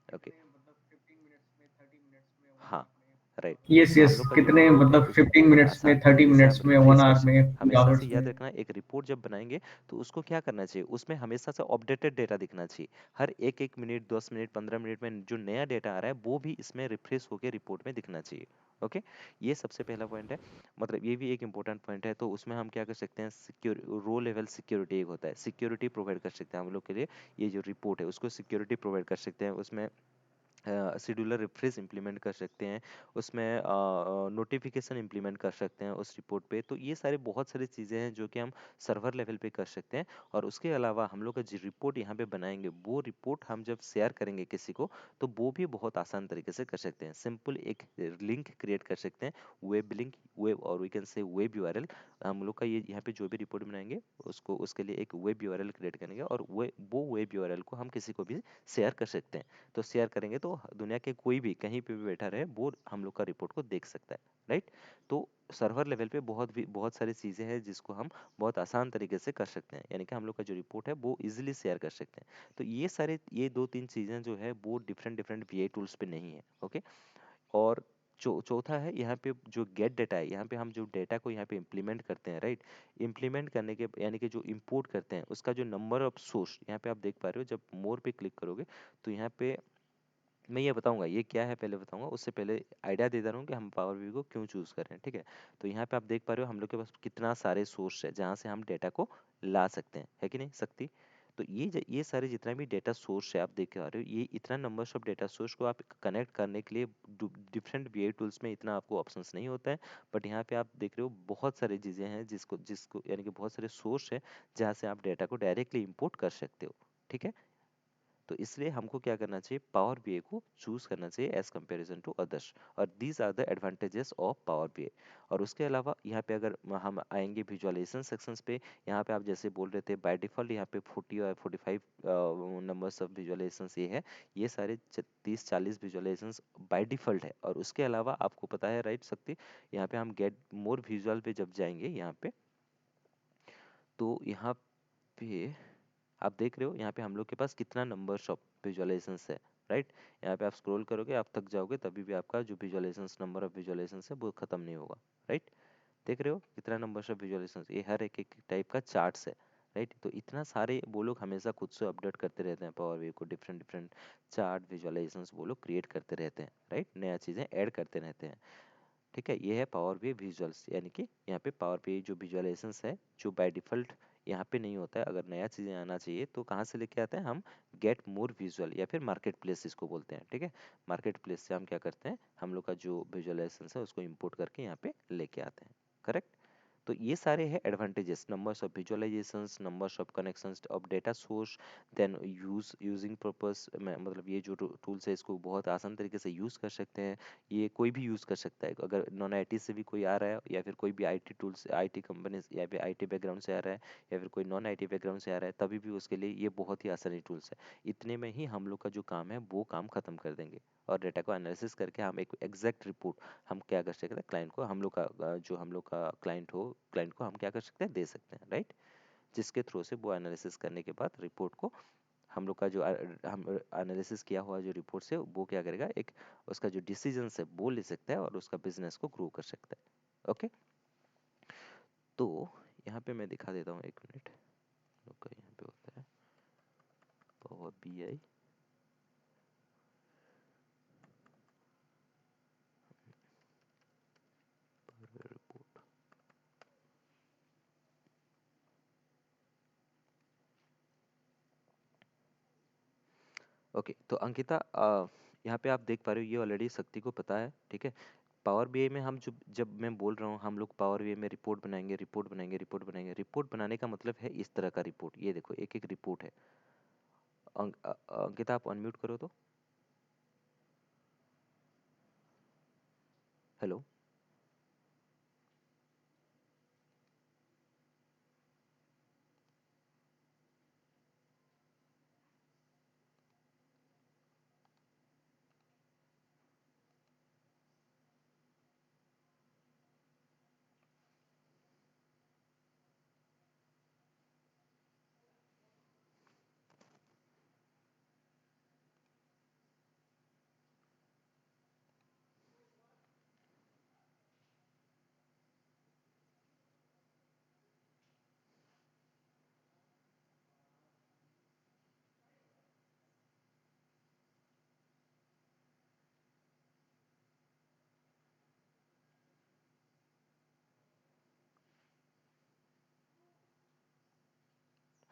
ओके, कितने मतलब 15 मिनट्स में 30 मिनट्स में 1 हाँ, आवर में राइट। यस तो हम यस लोग का जो कितने रिपोर्ट है मतलब उसको 15 बहुत मिनट्स में आसान 30 तरीके से हम मिनट्स में 1 रिफ्रेश कर आवर में 2 हमेशा से आवर्स में याद रखना, एक रिपोर्ट जब बनाएंगे तो उसको क्या करना चाहिए, उसमें हमेशा से अपडेटेड डेटा दिखना चाहिए। हर एक एक मिनट, 10 मिनट, 15 मिनट में जो नया डेटा आ रहा है वो भी इसमें रिफ्रेश होकर रिपोर्ट में दिखना चाहिए। ओके, ये सबसे पहला पॉइंट है, मतलब ये भी एक इंपॉर्टेंट पॉइंट है। तो उसमें हम क्या कर सकते हैं, सिक्योर रो लेवल सिक्योरिटी एक होता है, सिक्योरिटी प्रोवाइड कर सकते हैं हम लोग के लिए। ये जो रिपोर्ट है उसको सिक्योरिटी प्रोवाइड कर सकते हैं, उसमें शेड्यूलर रिफ्रेश इंप्लीमेंट कर सकते हैं, उसमें नोटिफिकेशन इंप्लीमेंट कर सकते हैं उस रिपोर्ट पे। तो ये सारे बहुत सारी चीज़ें हैं जो कि हम सर्वर लेवल पे कर सकते हैं। और उसके अलावा हम लोग का जो रिपोर्ट यहाँ पे बनाएंगे वो रिपोर्ट हम जब शेयर करेंगे किसी को तो वो भी बहुत आसान तरीके से कर सकते हैं। सिंपल एक लिंक क्रिएट कर सकते हैं, वेब लिंक, वेब, और we can say web URL. हम लोग का ये यहाँ पे जो भी रिपोर्ट बनाएंगे उसको उसके लिए एक वेब यूआरएल क्रिएट करेंगे, और वो वेब यूआरएल को हम किसी को भी शेयर कर सकते हैं। तो शेयर करेंगे तो दुनिया के कोई भी कहीं पे भी बैठा रहे वो हम लोग का रिपोर्ट को देख सकता है, राइट। तो सर्वर लेवल पे बहुत सारी चीज़ें हैं जिसको हम बहुत आसान तरीके से कर सकते हैं, यानी कि हम लोग का जो रिपोर्ट है वो इजीली शेयर कर सकते हैं। तो ये दो तीन चीज़ें जो है वो डिफरेंट डिफरेंट बीआई टूल्स पे नहीं है। ओके, और चौथा है यहाँ पे जो गेट डेटा है, यहाँ पे हम जो डेटा को यहाँ पे इम्प्लीमेंट करते हैं, राइट। इम्प्लीमेंट करने के यानी कि जो इंपोर्ट करते हैं उसका जो नंबर ऑफ सोर्स यहाँ पे आप देख पा रहे हो, जब मोर पे क्लिक करोगे तो यहाँ पे मैं ये बताऊंगा ये क्या है, पहले बताऊंगा उससे पहले आइडिया दे दे रहा हूँ कि हम पावर बीआई को क्यों चूज कर रहे हैं। ठीक है, तो यहाँ पे आप देख पा रहे हो हम लोग के पास कितना सारे सोर्स है जहाँ से हम डेटा को ला सकते हैं, है कि नहीं शक्ति। तो ये सारे जितना भी डेटा सोर्स है आप देख आ रहे हो, ये इतना नंबर्स ऑफ डेटा सोर्स को आप कनेक्ट करने के लिए डिफरेंट बीआई टूल्स में इतना आपको ऑप्शंस नहीं होता है। बट यहाँ पे आप देख रहे हो बहुत सारी चीज़ें हैं जिसको जिसको यानी कि बहुत सारे सोर्स है जहाँ से आप डेटा को डायरेक्टली इंपोर्ट कर सकते हो। ठीक है, तो इसलिए हमको क्या करना चाहिए, पावर बीआई को चूज करना चाहिए एज कंपैरिजन टू अदर्स। और these are the advantages of power BI. और उसके अलावा यहाँ पे अगर हम आएंगे विजुअलाइजेशन सेक्शंस पे, यहाँ पे आप जैसे बोल रहे थे बाय डिफॉल्ट यहाँ पे 40 और 45 नंबर्स ऑफ विजुअलाइजेशंस ये है, ये सारे 30-40 विजुअलाइजेशंस बाय डिफॉल्ट है। और उसके अलावा आपको पता है राइट शक्ति, यहाँ पे हम गेट मोर विजुअल पे जब जाएंगे यहाँ पे, तो यहाँ पे आप देख रहे हो यहाँ पे हम लोग के पास कितना नंबर्स ऑफ विजुअलाइजेशंस है। राइट, यहाँ पे आप स्क्रॉल करोगे आप थक जाओगे, तभी भी आपका जो विजुअलाइजेशंस नंबर ऑफ विजुअलाइजेशंस है वो खत्म नहीं होगा। राइट, देख रहे हो कितना नंबर्स ऑफ विजुअलाइजेशंस, ये हर एक एक टाइप का चार्ट्स है। राइट, तो इतना सारे वो लोग हमेशा खुद से अपडेट करते रहते हैं, पावर वे को डिफरेंट डिफरेंट चार्ट विजुअलाइजेशंस वो लोग क्रिएट करते रहते हैं। राइट, नया चीज़ें ऐड करते रहते हैं। ठीक है, ये है पावर बी विजुअल्स, यानी कि यहाँ पे पावर बी जो विजुअलाइजेशंस है जो बाय डिफॉल्ट यहाँ पे नहीं होता है, अगर नया चीज़ें आना चाहिए तो कहाँ से लेके आते हैं हम, गेट मोर विजुअल या फिर मार्केट प्लेस इसको बोलते हैं। ठीक है, मार्केट प्लेस से हम क्या करते हैं, हम लोग का जो विजुअलाइजेशंस है उसको इंपोर्ट करके यहाँ पे लेके आते हैं। करेक्ट, तो ये सारे हैं advantages, numbers of visualizations, numbers of connections of data source, then using purpose, मतलब ये जो टूल्स है इसको बहुत आसान तरीके से यूज़ कर सकते हैं, ये कोई भी यूज़ कर सकता है। अगर नॉन आईटी से भी कोई आ रहा है या फिर कोई भी आईटी टूल्स आईटी कंपनी या फिर आईटी बैकग्राउंड से आ रहा है या फिर कोई नॉन आईटी बैकग्राउंड से आ रहा है, तभी भी उसके लिए ये बहुत ही आसानी टूल्स है। इतने में ही हम लोग का जो काम है वो काम खत्म कर देंगे, और डेटा को एनालिसिस करके हम एक एग्जैक्ट रिपोर्ट हम क्या कर सकते हैं, क्लाइंट को, हम लोग का जो हम लोग का क्लाइंट हो, क्लाइंट को हम क्या कर सकते हैं, दे सकते हैं। राइट, जिसके थ्रू से वो एनालिसिस करने के बाद रिपोर्ट को हम लोग का जो हम एनालिसिस किया हुआ जो रिपोर्ट से वो क्या करेगा, एक उसका जो डिसीजन है वो ले सकता है और उसका बिजनेस को ग्रो कर सकता है। ओके, तो यहाँ पे मैं दिखा देता हूँ, एक मिनट लोग का यहाँ पे होता है पावर बीआई। रिपोर्ट, ओके, तो अंकिता यहाँ पे आप देख पा रहे हो ये ऑलरेडी शक्ति को पता है। ठीक है, पावर बीआई में हम जब जब मैं बोल रहा हूँ हम लोग पावर बीआई में रिपोर्ट बनाएंगे, रिपोर्ट बनाएंगे, रिपोर्ट बनाएंगे, रिपोर्ट बनाने का मतलब है इस तरह का रिपोर्ट, ये देखो एक एक रिपोर्ट है। अंकिता आप अनम्यूट करो तो। Hello,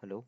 hello,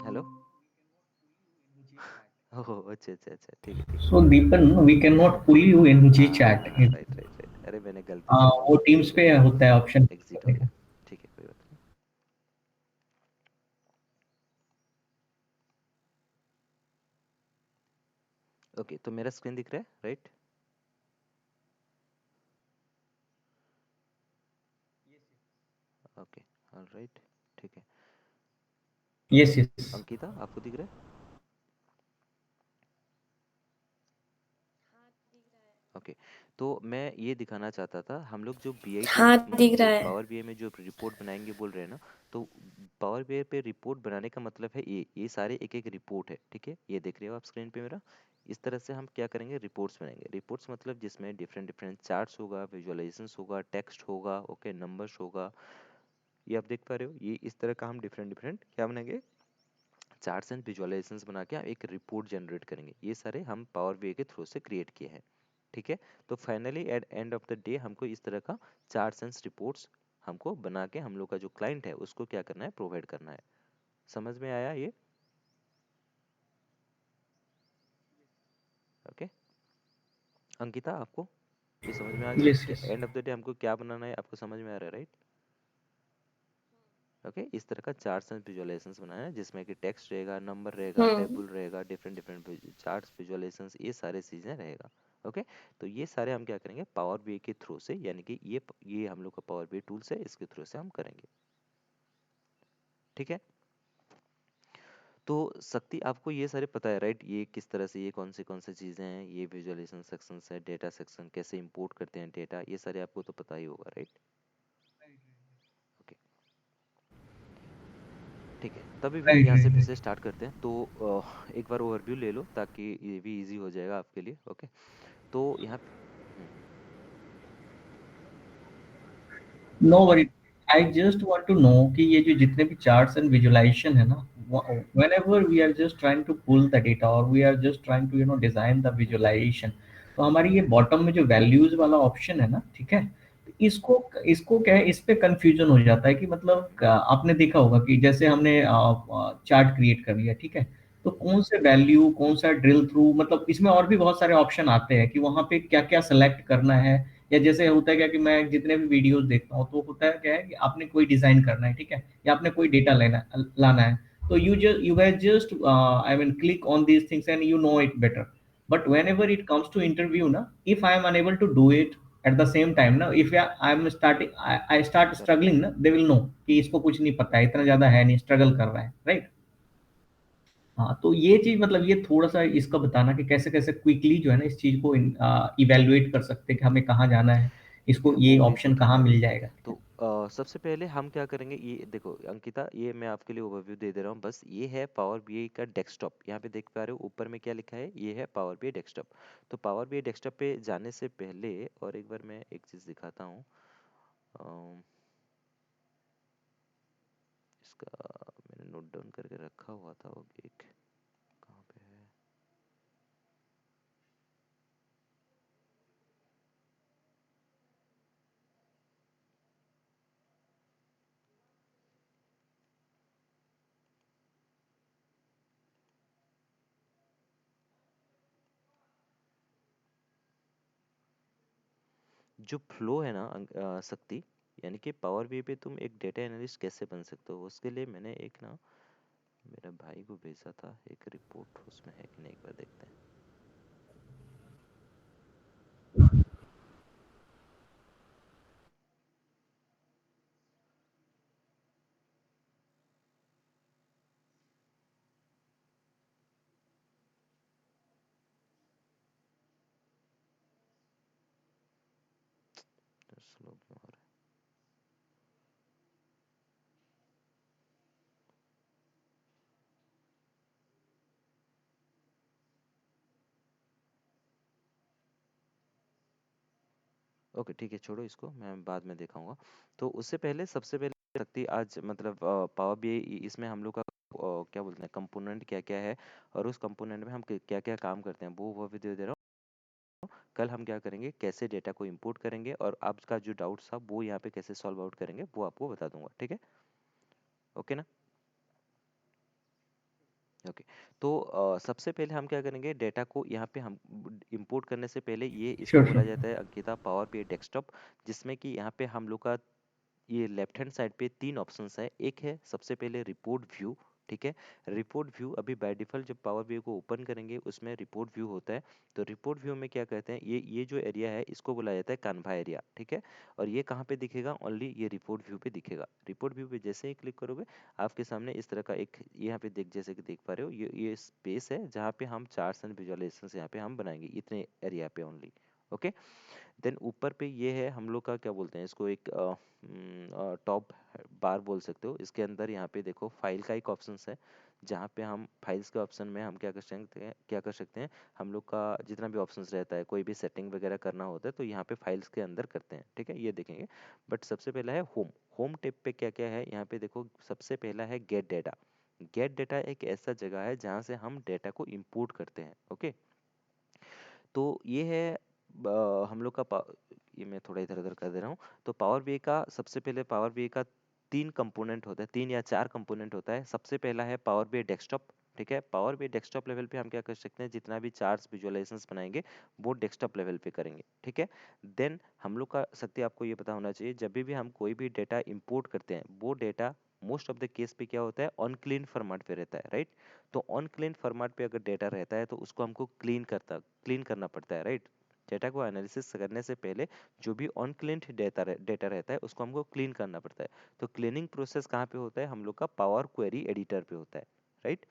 hello. ओह अच्छा अच्छा अच्छा, ठीक है ठीक है। So Deepan, we cannot pull you in GChat. हाँ राइट राइट राइट, अरे मैंने गलती से वो वो टीम्स पे होता है ऑप्शन एग्जिट हो करने गया। का। ठीक है, कोई बात नहीं। ओके, तो मेरा स्क्रीन दिख रहा है राइट। ओके, ऑलराइट, ठीक है। Yes, yes. अंकिता आपको दिख रहा है? ओके। तो मैं ये दिखाना चाहता था, हम लोग जो बीआई टूल हाँ दिख जो रहा है। पावर बीआई में जो रिपोर्ट बनाएंगे बोल रहे हैं ना, तो पावर बीआई पे रिपोर्ट बनाने का मतलब है ये सारे एक एक रिपोर्ट है, ठीक है? ये देख रहे हो आप स्क्रीन पे मेरा? इस तरह से हम क्या करेंगे, रिपोर्ट्स बनाएंगे। रिपोर्ट्स मतलब जिसमें डिफरेंट डिफरेंट चार्ट्स होगा, विजुअलाइजेशंस होगा, टेक्स्ट होगा, ओके, नंबर्स होगा। ये आप देख पा रहे हो, ये इस तरह का हम डिफरेंट डिफरेंट क्या बनाएंगे, चार्ट्स एंड विजुअलाइजेशंस बना के एक रिपोर्ट जनरेट करेंगे। ये सारे हम पावर बीआई के थ्रू से क्रिएट किए हैं, ठीक है? तो finally at end of the day हमको इस तरह का चार्ट्स एंड रिपोर्ट्स हमको बना के हम लोग का जो क्लाइंट है उसको क्या करना है, प्रोवाइड करना है। समझ में आया ये? ओके अंकिता, आपको ये समझ में आ गया यस, कि yes. End of the day हमको क्या बनाना है? आपको समझ में आ रहा है, राइट? ओके, इस तरह का चार्ट्स एंड विजुअलाइजेशंस बनाना है जिसमें कि टेक्स्ट रहेगा, नंबर रहेगा, हम्म। टेबल रहेगा, डिफरेंट डिफरेंट चार्ट्स, विजुअलाइजेशंस, ये सारे चीजें रहेगा। ओके, तो ये सारे हम क्या करेंगे पावर बीआई के थ्रू से, यानी कि ये हम लोग का पावर बीआई टूल्स है, इसके थ्रू से हम करेंगे, ठीक है? तो शक्ति, आपको ये सारे पता है राइट? ये किस तरह से, ये कौन से चीजें हैं, ये विजुअलाइजेशन सेक्शन है, डेटा सेक्शन, कैसे इंपोर्ट करते हैं डेटा, ये सारे आपको तो पता ही होगा, राइट? ओके, ठीक है, तभी भी राइट, यहाँ से राइट, फिर से राइट। स्टार्ट करते हैं। तो एक बार ओवरव्यू ले लो ताकि ये भी इजी हो जाएगा आपके लिए। ओके, तो यहाँ hmm, no worry. I just want to know कि ये जो जितने भी चार्ट्स एंड विजुअलाइजेशन है ना, whenever we are just trying to pull the data और we are just trying to design the visualization, तो हमारी ये बॉटम में जो वैल्यूज वाला ऑप्शन है ना, ठीक है, तो इसको इसको क्या है, इस पे कंफ्यूजन हो जाता है कि मतलब आपने देखा होगा कि जैसे हमने चार्ट क्रिएट कर लिया, ठीक है, तो कौन से वैल्यू, कौन सा ड्रिल थ्रू, मतलब इसमें और भी बहुत सारे ऑप्शन आते हैं कि वहां पे क्या क्या सेलेक्ट करना है। या जैसे होता है क्या कि मैं जितने भी वीडियोस देखता हूँ तो होता है क्या है कि आपने कोई डिजाइन करना है, ठीक है, या आपने कोई डेटा लाना है, तो you guys just I mean click on these things and you know it better. But whenever it comes to interview ना, if I am unable to do it at the same time ना, if I am starting, I start correct. Struggling ना, they will know कि इसको कुछ नहीं पता है, इतना ज्यादा है नहीं, स्ट्रगल कर रहा है, राइट? हाँ, तो ये चीज मतलब ये थोड़ा सा इसका बताना कि कैसे कैसे क्विकली जो है ना इस चीज को इवेल्युएट कर सकते हैं कि हमें कहाँ जाना है, ठीक इसको है, ये वो मेरे को ऑप्शन ठीक कहाँ लगा। मिल जाएगा, ठीक तो है? सबसे पहले हम क्या करेंगे, ये देखो अंकिता, ये मैं आपके लिए ओवरव्यू दे दे रहा हूँ बस। ये है पावर बीआई का डेस्कटॉप, यहाँ पे देख पा रहे हो ऊपर में क्या लिखा है, ये है पावर बीआई डेस्कटॉप। तो पावर बीआई डेस्कटॉप पे जाने से पहले और एक बार मैं एक चीज़ दिखाता हूँ। अम, इसका मैंने नोट डाउन करके रखा हुआ था, वो एक कहाँ पे है। जो फ्लो है ना शक्ति, यानी कि पावर बीआई पे तुम एक डेटा एनालिस्ट कैसे बन सकते हो, उसके लिए मैंने एक ना मेरा भाई को भेजा था एक रिपोर्ट, उसमें है कि नहीं एक बार देखते हैं। स्लो क्यों हो रहा है? ओके ठीक है, छोड़ो इसको, मैं बाद में दिखाऊंगा। तो उससे पहले सबसे पहले शक्ति आज मतलब पावर बीआई इसमें हम लोग का क्या बोलते हैं, कंपोनेंट क्या क्या है, और उस कंपोनेंट में हम क्या क्या काम करते हैं वो भी दे दे रहा हूँ। कल हम क्या करेंगे, कैसे डेटा को इंपोर्ट करेंगे, और आपका जो डाउट्स था वो यहाँ पे कैसे सॉल्व आउट करेंगे वो आपको बता दूंगा, ठीक है? ओके ना? ओके। तो सबसे पहले हम क्या करेंगे, डेटा को यहाँ पे हम इंपोर्ट करने से पहले ये इसको श्योर, बोला श्योर। जाता है अंकिता पावर बीआई डेस्कटॉप, जिसमें कि यहाँ पे हम लोग का ये लेफ्ट हैंड साइड पे तीन ऑप्शंस है। एक है सबसे पहले रिपोर्ट व्यू, ठीक है। रिपोर्ट व्यू अभी बाय डिफॉल्ट जब पावर व्यू को ओपन करेंगे उसमें रिपोर्ट व्यू होता है। तो रिपोर्ट व्यू में क्या कहते हैं, ये जो एरिया है इसको बुलाया जाता है कान्हा एरिया, ठीक है। और ये कहाँ पे दिखेगा, ओनली ये रिपोर्ट व्यू पे दिखेगा। रिपोर्ट व्यू पे जैसे ही क्लिक करोगे आपके सामने इस तरह का एक यहाँ पे जैसे कि देख पा रहे हो ये स्पेस है जहाँ पे हम चार्ट्स एंड विजुअलाइजेशन यहाँ पे हम बनाएंगे इतने एरिया पे ओनली। ओके। देन ऊपर पे ये है हम लोग का क्या बोलते हैं इसको, एक टॉप बार बोल सकते हो। इसके अंदर यहाँ पे देखो फाइल का एक ऑप्शन है, जहाँ पे हम फाइल्स के ऑप्शन में हम क्या कर सकते हैं, हम लोग का जितना भी ऑप्शंस रहता है कोई भी सेटिंग वगैरह करना होता है तो यहाँ पे फाइल्स के अंदर करते हैं, ठीक है, ये देखेंगे। बट सबसे पहला है होम। होम टेब पे क्या क्या है, यहाँ पे देखो सबसे पहला है गेट डेटा। गेट डेटा एक ऐसा जगह है जहाँ से हम डेटा को इम्पोर्ट करते हैं। ओके। तो ये है हम लोग का ये मैं थोड़ा इधर उधर कर दे रहा हूँ। तो पावर बीआई का सबसे पहले पावर बीआई का तीन कंपोनेंट होता है, तीन या चार कंपोनेंट होता है। सबसे पहला है पावर बीआई डेस्कटॉप, ठीक है। पावर बीआई डेस्कटॉप लेवल पे हम क्या कर सकते हैं, जितना भी चार्ट्स विजुअलाइजेशंस बनाएंगे वो डेस्कटॉप लेवल पे करेंगे, ठीक है। देन हम लोग का शक्ति आपको ये पता होना चाहिए, जब भी हम कोई भी डेटा इंपोर्ट करते हैं वो data most of the case पे क्या होता है, ऑन क्लीन फॉर्मेट पे रहता है, राइट। तो ऑन क्लीन फॉर्मेट पे अगर डेटा रहता है तो उसको हमको क्लीन करना पड़ता है, राइट। डेटा को एनालिसिस करने से पहले जो भी ऑन क्लीन डेटा रहता है उसको हमको क्लीन करना पड़ता है। तो क्लीनिंग प्रोसेस कहाँ पे होता है, हम लोग का पावर क्वेरी एडिटर पे होता है, राइट।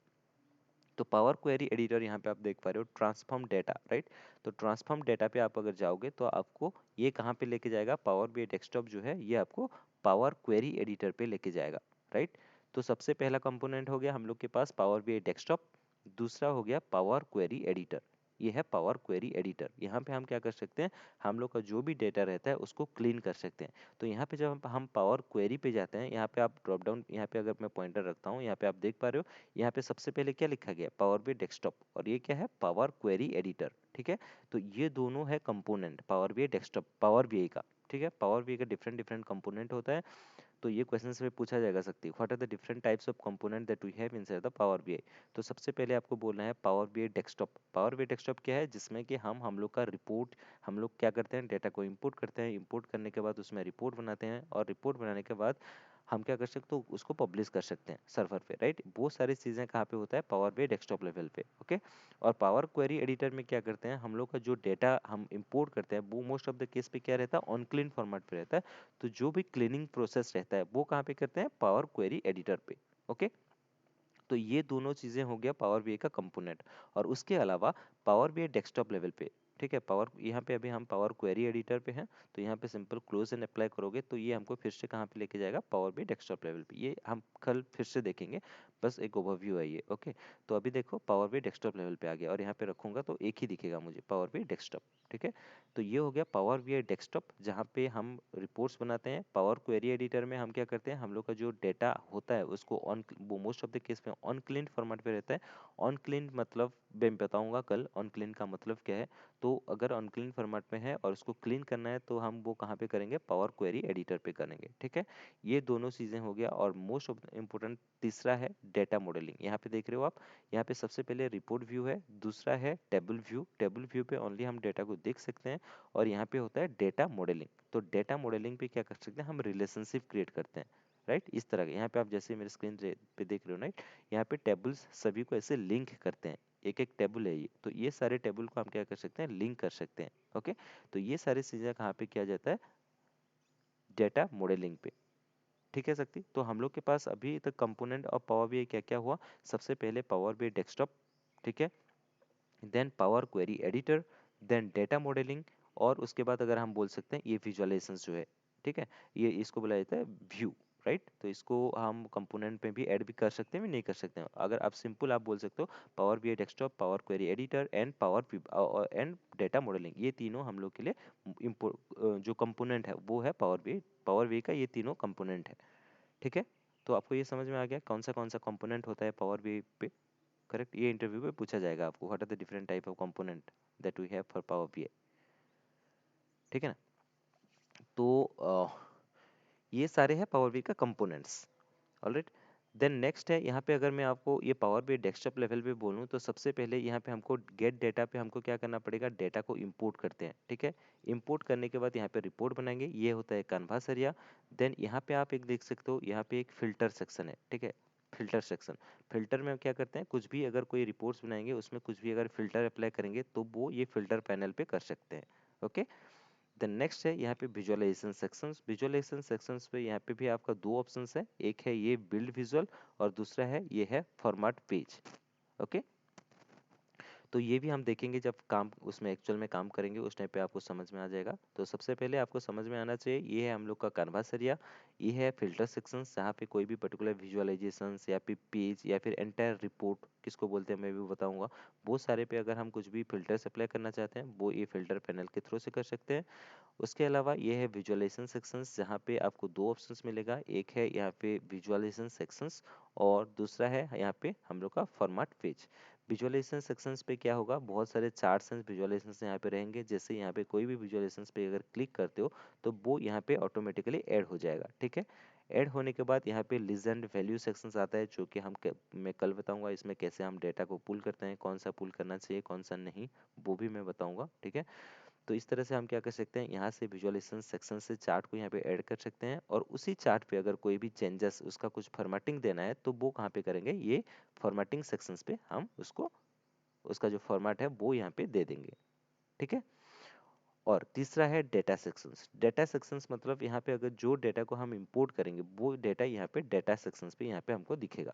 तो पावर क्वेरी एडिटर यहाँ पे आप देख पा रहे हो ट्रांसफॉर्म डेटा, राइट। तो ट्रांसफॉर्म डेटा पे आप अगर जाओगे तो आपको ये कहाँ पे लेके जाएगा, पावर बीआई डेस्कटॉप जो है ये आपको पावर क्वेरी एडिटर पे लेके जाएगा, राइट। तो सबसे पहला कंपोनेंट हो गया हम लोग के पास पावर बीआई डेस्कटॉप, दूसरा हो गया पावर क्वेरी एडिटर। ये है पावर क्वेरी एडिटर। यहाँ पे हम क्या कर सकते हैं, हम लोग का जो भी डेटा रहता है उसको क्लीन कर सकते हैं। तो यहाँ पे जब हम पावर क्वेरी पे जाते हैं, यहाँ पे आप ड्रॉप डाउन, यहाँ पे अगर मैं पॉइंटर रखता हूँ, यहाँ पे आप देख पा रहे हो यहाँ पे सबसे पहले क्या लिखा गया, पावर बीआई डेस्कटॉप, और ये क्या है, पावर क्वेरी एडिटर, ठीक है। तो ये दोनों है component power BI desktop power BI का, ठीक है। पावर बीआई का डिफरेंट डिफरेंट कंपोनेंट होता है। तो ये क्वेश्चन में पूछा जाएगा सकती है, what are the different types of component that we have inside the power BI. तो सबसे पहले आपको बोलना है power BI desktop. Power BI desktop क्या है, जिसमें कि हम लोग का रिपोर्ट, हम लोग क्या करते हैं, डेटा को इंपोर्ट करते हैं, इंपोर्ट करने के बाद उसमें रिपोर्ट बनाते हैं, और रिपोर्ट बनाने के बाद हम क्या कर सकते हो, उसको पब्लिश कर सकते हैं सर्वर पे, राइट। वो सारी चीज़ें कहाँ पे होता है, पावर बीआई डेस्कटॉप लेवल पे, ओके। और पावर क्वेरी एडिटर में क्या करते हैं, हम लोग का जो डेटा हम इंपोर्ट करते हैं वो मोस्ट ऑफ द केस पे क्या रहता है, ऑन क्लीन फॉर्मेट पे रहता है। तो जो भी क्लीनिंग प्रोसेस रहता है वो कहाँ पे करते हैं, पावर क्वेरी एडिटर पे, ओके। तो ये दोनों चीजें हो गया पावर बीआई का कंपोनेंट। और उसके अलावा पावर बीआई डेस्कटॉप लेवल पे, ठीक है, पावर यहाँ पे अभी हम पावर क्वेरी एडिटर पे हैं, तो यहाँ पे सिंपल क्लोज एंड अप्लाई करोगे तो ये हमको फिर से कहाँ पे लेके जाएगा, पावर बीआई डेस्कटॉप लेवल पे। ये हम कल फिर से देखेंगे, बस एक ओवरव्यू है ये, ओके। तो अभी देखो पावर बीआई डेस्कटॉप लेवल पे आ गया, और यहाँ पे रखूंगा तो एक ही दिखेगा मुझे, पावर बीआई डेस्कटॉप, ठीक है। तो ये हो गया पावर बीआई डेस्कटॉप जहाँ पे हम रिपोर्ट्स बनाते हैं। पावर क्वेरी एडिटर में हम क्या करते हैं, हम लोग का जो डेटा होता है उसको ऑन, वो मोस्ट ऑफ द केस में ऑन क्लीन फॉर्मेट पे रहता है। ऑन क्लीन मतलब मैं बताऊंगा कल ऑन क्लीन का मतलब क्या है। तो अगर ऑन क्लीन फॉर्मेट में है और उसको क्लीन करना है तो हम वो कहाँ पे करेंगे, पावर क्वेरी एडिटर पे करेंगे, ठीक है। ये दोनों चीज़ें हो गया। और मोस्ट ऑफ इम्पोर्टेंट तीसरा है डेटा मॉडलिंग। यहाँ पे देख रहे हो आप, यहाँ पे सबसे पहले रिपोर्ट व्यू है, दूसरा है टेबल व्यू। टेबल व्यू पे ओनली हम डेटा को देख सकते हैं, और यहाँ पे होता है डेटा मॉडलिंग। तो डेटा मॉडलिंग पे क्या कर सकते हैं, हम रिलेशनशिप क्रिएट करते हैं, राइट। इस तरह के यहाँ पे आप जैसे मेरे स्क्रीन पे देख रहे हो, राइट। यहाँ पे टेबल्स सभी को ऐसे लिंक करते हैं, एक एक टेबल है ये, तो ये सारे टेबल को हम क्या कर सकते हैं, लिंक कर सकते हैं, ओके। तो ये सारी चीजें कहाँ पे किया जाता है, डेटा मॉडलिंग पे, ठीक है शक्ति। तो हम लोग के पास अभी तक कंपोनेंट और पावर बीआई क्या क्या हुआ, सबसे पहले पावर बीआई डेस्कटॉप, ठीक है, then power query editor, then data modelling, और उसके बाद अगर हम बोल सकते हैं ये विजुअलाइजेशंस जो है, ठीक है, ये इसको बोला जाता है व्यू, राइट। तो इसको हम कंपोनेंट में भी ऐड भी कर सकते हैं, भी नहीं कर सकते हैं। अगर आप सिंपल आप बोल सकते हो power BI desktop, Power query editor and and data modelling, ये तीनों हम लोग के लिए जो कंपोनेंट है वो है पावर बीआई का, ये तीनों कंपोनेंट है, ठीक है। तो आपको ये समझ में आ गया कौन सा कंपोनेंट होता है पावर बीआई पे, करेक्ट। ये इंटरव्यू में पूछा जाएगा आपको, what are the different type of component that we have for power BI, ठीक है ना। तो ये सारे हैं पावर बीआई का कंपोनेंट्स, ऑलराइट। देन नेक्स्ट है यहाँ पे, अगर मैं आपको ये पावर बीआई डेस्कटॉप लेवल पे बोलूँ तो सबसे पहले यहाँ पे हमको गेट डेटा पे हमको क्या करना पड़ेगा, डेटा को इंपोर्ट करते हैं, ठीक है। इंपोर्ट करने के बाद यहाँ पे रिपोर्ट बनाएंगे, ये होता है कैनवास एरिया। देन यहाँ पे आप एक देख सकते हो, यहाँ पे एक फिल्टर सेक्शन है, ठीक है। Filter section. फिल्टर में हम क्या करते हैं, कुछ भी अगर कोई रिपोर्ट्स बनाएंगे उसमें कुछ भी अगर फिल्टर अप्लाई करेंगे तो वो ये फिल्टर पैनल पे कर सकते हैं। ओके, देन नेक्स्ट है यहाँ पे विजुअलाइजेशन सेक्शंस। विजुअलाइजेशन सेक्शंस पे यहाँ पे भी आपका दो ऑप्शंस है, एक है ये बिल्ड विजुअल और दूसरा है ये है फॉर्मेट पेज। ओके, तो ये भी हम देखेंगे जब काम उसमें एक्चुअल में काम करेंगे उस टाइम पे आपको समझ में आ जाएगा। तो सबसे पहले आपको समझ में आना चाहिए, ये है हम लोग का कैनवास एरिया, ये है फिल्टर सेक्शंस जहाँ पे कोई भी पर्टिकुलर विजुअलाइजेशंस या फिर पेज या फिर एंटायर रिपोर्ट किसको बोलते हैं मैं भी बताऊंगा, वो सारे पे अगर हम कुछ भी फिल्टर्स अप्लाई करना चाहते हैं वो ये फिल्टर पैनल के थ्रू से कर सकते हैं। उसके अलावा ये है विजुअलाइजेशन सेक्शंस जहाँ पे आपको दो ऑप्शंस मिलेगा, एक है यहाँ पे विजुअलाइजेशन सेक्शंस और दूसरा है यहाँ पे हम लोग का फॉर्मेट पेज। विजुअलाइजेशन सेक्शंस पे क्या होगा, बहुत सारे चार्ट्स एंड विजुअलाइजेशंस यहाँ पे रहेंगे, जैसे यहाँ पे कोई भी विजुअलाइजेशंस पे अगर क्लिक करते हो तो वो यहाँ पे ऑटोमेटिकली ऐड हो जाएगा। ठीक है, ऐड होने के बाद यहाँ पे लिजेंड वैल्यू सेक्शंस आता है जो कि मैं कल बताऊंगा इसमें कैसे हम डेटा को पुल करते हैं, कौन सा पुल करना चाहिए कौन सा नहीं, वो भी मैं बताऊंगा। ठीक है, तो इस तरह से हम क्या कर सकते हैं, यहाँ से विजुअलाइजेशन सेक्शन से चार्ट को यहाँ पे ऐड कर सकते हैं और उसी चार्ट पे अगर कोई भी चेंजेस उसका कुछ फॉर्मेटिंग देना है तो वो कहाँ पे करेंगे, ये फॉर्मेटिंग सेक्शंस पे हम उसको उसका जो फॉर्मेट है वो यहाँ पे दे देंगे। ठीक है, और तीसरा है डेटा सेक्शंस। डेटा सेक्शंस मतलब यहाँ पे अगर जो डेटा को हम इंपोर्ट करेंगे वो डेटा यहाँ पे डेटा सेक्शंस पे यहाँ पे हमको दिखेगा।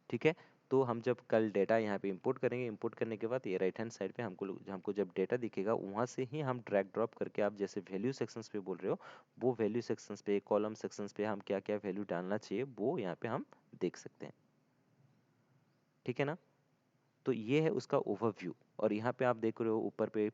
ठीक है, तो हम जब कल डेटा यहाँ पे इंपोर्ट करेंगे, इंपोर्ट करने के बाद ये राइट हैंड साइड पे हमको हमको जब डेटा दिखेगा वहाँ से ही हम ड्रैग ड्रॉप करके, आप जैसे वैल्यू सेक्शंस पे बोल रहे हो, वो वैल्यू सेक्शंस पे कॉलम सेक्शंस पे हम क्या क्या वैल्यू डालना चाहिए वो यहाँ पे हम देख सकते हैं। ठीक है ना, तो ये है उसका ओवरव्यू। और यहाँ पे आप देख रहे हो ऊपर पे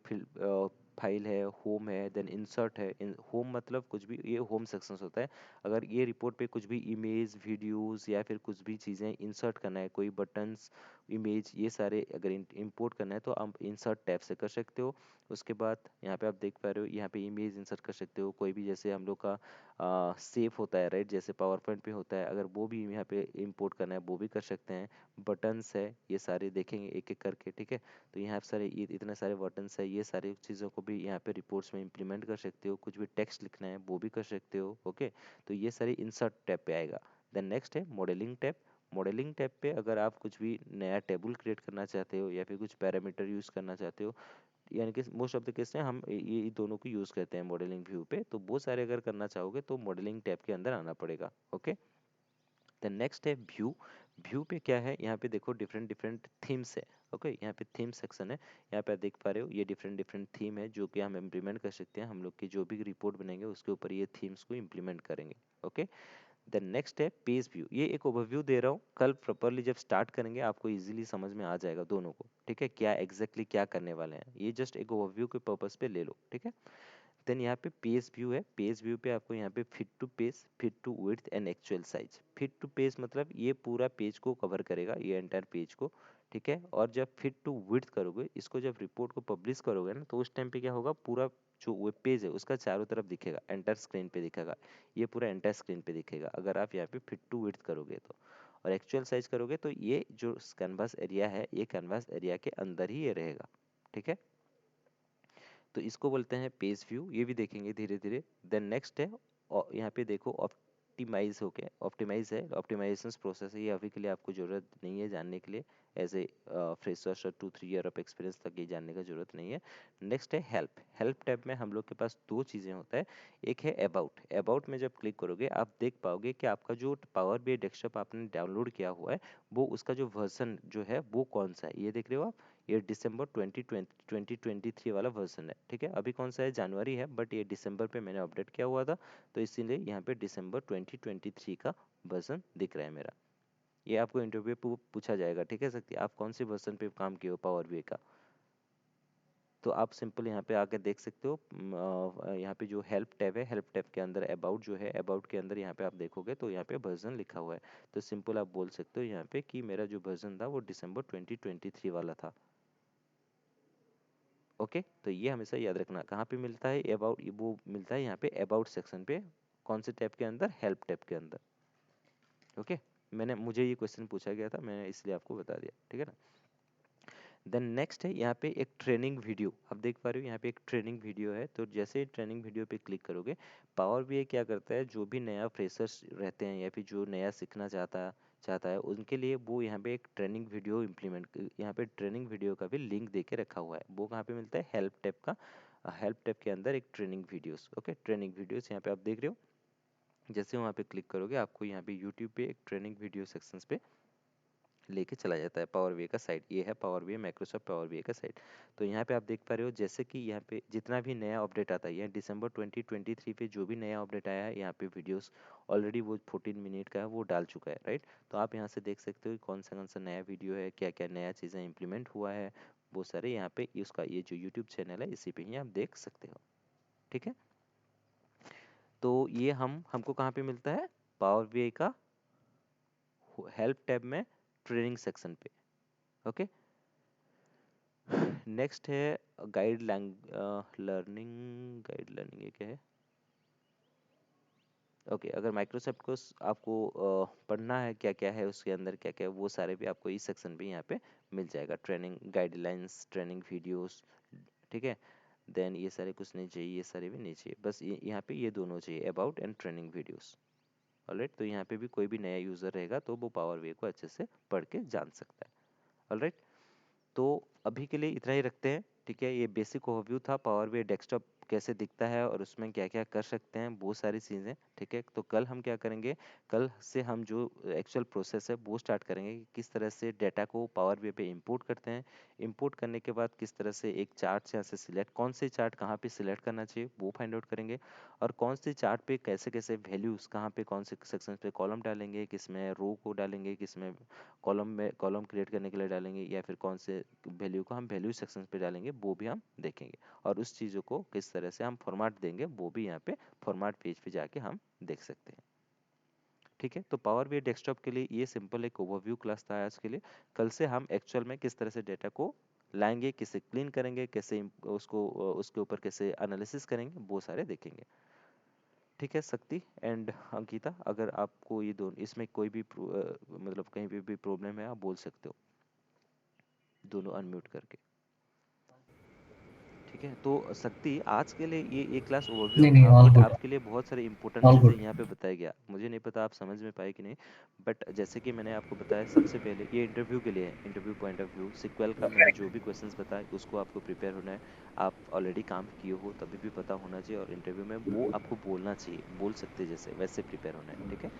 फाइल है, होम है, देन इंसर्ट है। होम मतलब कुछ भी, ये होम सेक्शंस होता है। अगर ये रिपोर्ट पे कुछ भी इमेज वीडियोस या फिर कुछ भी चीज़ें इंसर्ट करना है, कोई बटन्स इमेज ये सारे अगर इंपोर्ट करना है तो आप इंसर्ट टैब से कर सकते हो। उसके बाद यहाँ पे आप देख पा रहे हो, यहाँ पे इमेज इंसर्ट कर सकते हो, कोई भी जैसे हम लोग का सेव होता है राइट, जैसे पावर पॉइंट पे होता है, अगर वो भी यहाँ पे इंपोर्ट करना है वो भी कर सकते हैं। बटन्स है, ये सारे देखेंगे एक एक करके। ठीक है, तो यहाँ सारे ये इतने सारे बटन्स है, ये सारी चीज़ों को भी यहाँ पे रिपोर्ट्स में इंप्लीमेंट कर सकते हो। कुछ भी टेक्स्ट लिखना है वो भी कर सकते हो। ओके, तो ये सारी इंसर्ट टैब पे आएगा। देन नेक्स्ट है मॉडलिंग टैब। मॉडलिंग टैब पे अगर आप कुछ भी नया टेबल क्रिएट करना चाहते हो या फिर कुछ पैरामीटर यूज़ करना चाहते हो, यानी कि मोस्ट ऑफ द केस में हम ये दोनों को यूज़ करते हैं मॉडलिंग व्यू पे, तो वो सारे अगर करना चाहोगे तो मॉडलिंग टैब के अंदर आना पड़ेगा। ओके, देन नेक्स्ट है व्यू। व्यू पे क्या है, यहाँ पे देखो डिफरेंट डिफरेंट थीम्स है। ओके, यहाँ पे थीम सेक्शन है, यहाँ पे आप देख पा रहे हो ये डिफरेंट डिफरेंट थीम है जो कि हम इम्प्लीमेंट कर सकते हैं। हम लोग की जो भी रिपोर्ट बनेंगे उसके ऊपर ये थीम्स को इम्प्लीमेंट करेंगे। ओके, देन नेक्स्ट है पेज व्यू। ये एक ओवरव्यू दे रहा हूँ, कल प्रॉपरली जब स्टार्ट करेंगे आपको इजीली समझ में आ जाएगा दोनों को। ठीक है, क्या एग्जैक्टली क्या करने वाले हैं, ये जस्ट एक ओवरव्यू के पर्पस पे ले लो। ठीक है, देन यहाँ पे पेज व्यू है। पेज व्यू पे आपको यहाँ पे fit to page, fit to width and actual size. Fit to page मतलब ये पूरा पेज को कवर करेगा, ये एंटायर पेज को। ठीक है, और जब फिट टू विड्थ करोगे, इसको जब रिपोर्ट को पब्लिश करोगे ना, तो उस टाइम पे क्या होगा, पूरा जो वेब पेज है उसका चारों तरफ दिखेगा, एंटायर स्क्रीन पे दिखेगा। ये पूरा एंटायर स्क्रीन पे दिखेगा अगर आप यहाँ पे फिट टू विड्थ करोगे तो। और एक्चुअल साइज करोगे तो ये जो कैनवास एरिया है, ये कैनवास एरिया के अंदर ही ये रहेगा। ठीक है, तो इसको बोलते हैं पेज व्यू, ये भी देखेंगे धीरे धीरे। देन नेक्स्ट है यहाँ पे देखो ऑप्टिमाइज हो गया, ऑप्टिमाइज है, ऑप्टिमाइजेशन प्रोसेस है, ये अभी के लिए आपको जरूरत नहीं है जानने के लिए। As a fresher 2-3 year of experience तक ये जानने का जरूरत नहीं है। नेक्स्ट है हेल्प। हेल्प टैब में हम लोग के पास दो चीज़ें होता है, एक है अबाउट। अबाउट में जब क्लिक करोगे आप देख पाओगे कि आपका जो पावर बी डेस्कटॉप आपने डाउनलोड किया हुआ है वो उसका जो वर्जन जो है वो कौन सा है, ये देख रहे हो आप, ये दिसंबर 2023 वाला वर्जन है। ठीक है, अभी कौन सा है, जनवरी है, बट ये दिसंबर पे मैंने अपडेट किया हुआ था, तो इसीलिए यहाँ पे दिसंबर 2023 का वर्जन दिख रहा है मेरा। ये आपको इंटरव्यू पे पूछा जाएगा। ठीक है, सकती आप कौन सी वर्जन पे काम किए हो पावर बीआई का, तो आप सिंपल यहाँ पे आके देख सकते हो। यहाँ पे जो हेल्प टैब है, हेल्प टैब के अंदर अबाउट जो है, अबाउट के अंदर यहाँ पे आप देखोगे तो यहाँ पे वर्जन लिखा हुआ है। तो सिंपल आप बोल सकते हो यहाँ पे कि मेरा जो वर्जन था वो दिसंबर 2023 वाला था। ओके, तो ये हमेशा याद रखना। कहाँ पे मिलता है अबाउट, वो मिलता है यहाँ पे अबाउट सेक्शन पे। कौन से टैब के अंदर, हेल्प टैब के अंदर। ओके, मुझे ये क्वेश्चन पूछा गया था, मैंने इसलिए आपको बता दिया। ठीक है ना, देन नेक्स्ट है यहाँ पे एक ट्रेनिंग वीडियो, आप देख पा रहे हो यहाँ पे एक ट्रेनिंग वीडियो है। तो जैसे ट्रेनिंग वीडियो पे क्लिक करोगे, पावर बीआई क्या करता है, जो भी नया फ्रेशर्स रहते हैं या फिर जो नया सीखना चाहता है उनके लिए वो यहाँ पे एक ट्रेनिंग वीडियो इम्प्लीमेंट, यहाँ पे ट्रेनिंग वीडियो का भी लिंक दे के रखा हुआ है। वो कहाँ पे मिलता है, हेल्प टैब का, हेल्प टैब के अंदर एक training videos. Okay, training videos यहाँ पे आप देख रहे हो। जैसे वहाँ पे क्लिक करोगे आपको यहाँ पे यूट्यूब पे एक ट्रेनिंग वीडियो सेक्शंस पे लेके चला जाता है, पावर बीआई का साइट। ये है power BI, Microsoft power BI का साइट। तो यहाँ पे आप देख पा रहे हो जैसे कि यहाँ पे जितना भी नया अपडेट आता है, यहाँ दिसंबर 2023 पे जो भी नया अपडेट आया है यहाँ पे वीडियोस ऑलरेडी वो 14 मिनट का है वो डाल चुका है, राइट। तो आप यहाँ से देख सकते हो कि कौन सा नया वीडियो है, क्या क्या नया चीज़ें इम्प्लीमेंट हुआ है, वो सारे यहाँ पे उसका ये जो यूट्यूब चैनल है इसी पे ही आप देख सकते हो। ठीक है, तो ये हमको कहाँ पे मिलता है, पावर बीआई का हेल्प टैब में ट्रेनिंग सेक्शन पे। ओके, नेक्स्ट है गाइड लर्निंग, ये क्या है। ओके, अगर माइक्रोसॉफ्ट को आपको पढ़ना है क्या क्या है उसके अंदर, क्या क्या है, वो सारे भी आपको इस सेक्शन पे यहाँ पे मिल जाएगा। ट्रेनिंग गाइडलाइंस, ट्रेनिंग वीडियोस, ठीक है। देन ये सारे कुछ नहीं चाहिए, ये सारे भी नहीं चाहिए, बस यहाँ पे ये दोनों चाहिए, about and training videos. Alright, तो यहाँ पे भी कोई भी नया यूज़र रहेगा तो वो पावर वे को अच्छे से पढ़ के जान सकता है। ऑलराइट, तो अभी के लिए इतना ही रखते हैं, ठीक है। ये बेसिक ओवरव्यू था पावर बीआई डेस्कटॉप कैसे दिखता है और उसमें क्या क्या कर सकते हैं, वो सारी चीज़ें, ठीक है। तो कल हम क्या करेंगे, कल से हम जो एक्चुअल प्रोसेस है वो स्टार्ट करेंगे कि किस तरह से डाटा को पावर बीआई पे इंपोर्ट करते हैं। इंपोर्ट करने के बाद किस तरह से एक चार्ट यहाँ से सिलेक्ट, कौन से चार्ट कहाँ पे सिलेक्ट करना चाहिए वो फाइंड आउट करेंगे। और कौन से चार्ट पे कैसे कैसे वैल्यूज़ कहाँ पे, कौन से सेक्शन पे कॉलम डालेंगे, किस में रो को डालेंगे, किस में कॉलम क्रिएट करने के लिए डालेंगे, या फिर कौन से वैल्यू को हम वैल्यू सेक्शन पे डालेंगे वो भी हम देखेंगे। और उस चीज़ों को किस तरह से हम फॉर्मेट देंगे वो भी यहाँ पे फॉर्मेट पेज पे जाके हम देख सकते हैं। ठीक है, तो पावर बीआई डेस्कटॉप के लिए ये सिंपल एक ओवरव्यू क्लास था आज के लिए। कल से हम एक्चुअल में किस तरह से डेटा को लाएंगे, कैसे क्लीन करेंगे, कैसे उसको उसके ऊपर कैसे एनालिसिस करेंगे, वो सारे देखेंगे। ठीक है शक्ति एंड अंकिता, अगर आपको ये दोनों इसमें कोई भी मतलब कहीं भी प्रॉब्लम है आप बोल सकते हो, दोनों अनम्यूट करके। ठीक है, तो शक्ति आज के लिए ये क्लास ओवरव्यू नहीं नहीं, था, ऑल बट गुड। आपके लिए बहुत सारी इंपॉर्टेंट ऑल चीज़ें गुड। यहाँ पे बताया गया। मुझे नहीं पता आप समझ में पाए कि नहीं, बट जैसे कि मैंने आपको बताया सबसे पहले ये इंटरव्यू के लिए है, interview point of view SQL का मैंने जो भी क्वेश्चंस बताए उसको आपको प्रिपेयर होना है। आप ऑलरेडी काम किए हो तभी भी पता होना चाहिए, और इंटरव्यू में वो आपको बोलना चाहिए, बोल सकते जैसे वैसे प्रिपेयर होना है, ठीक है।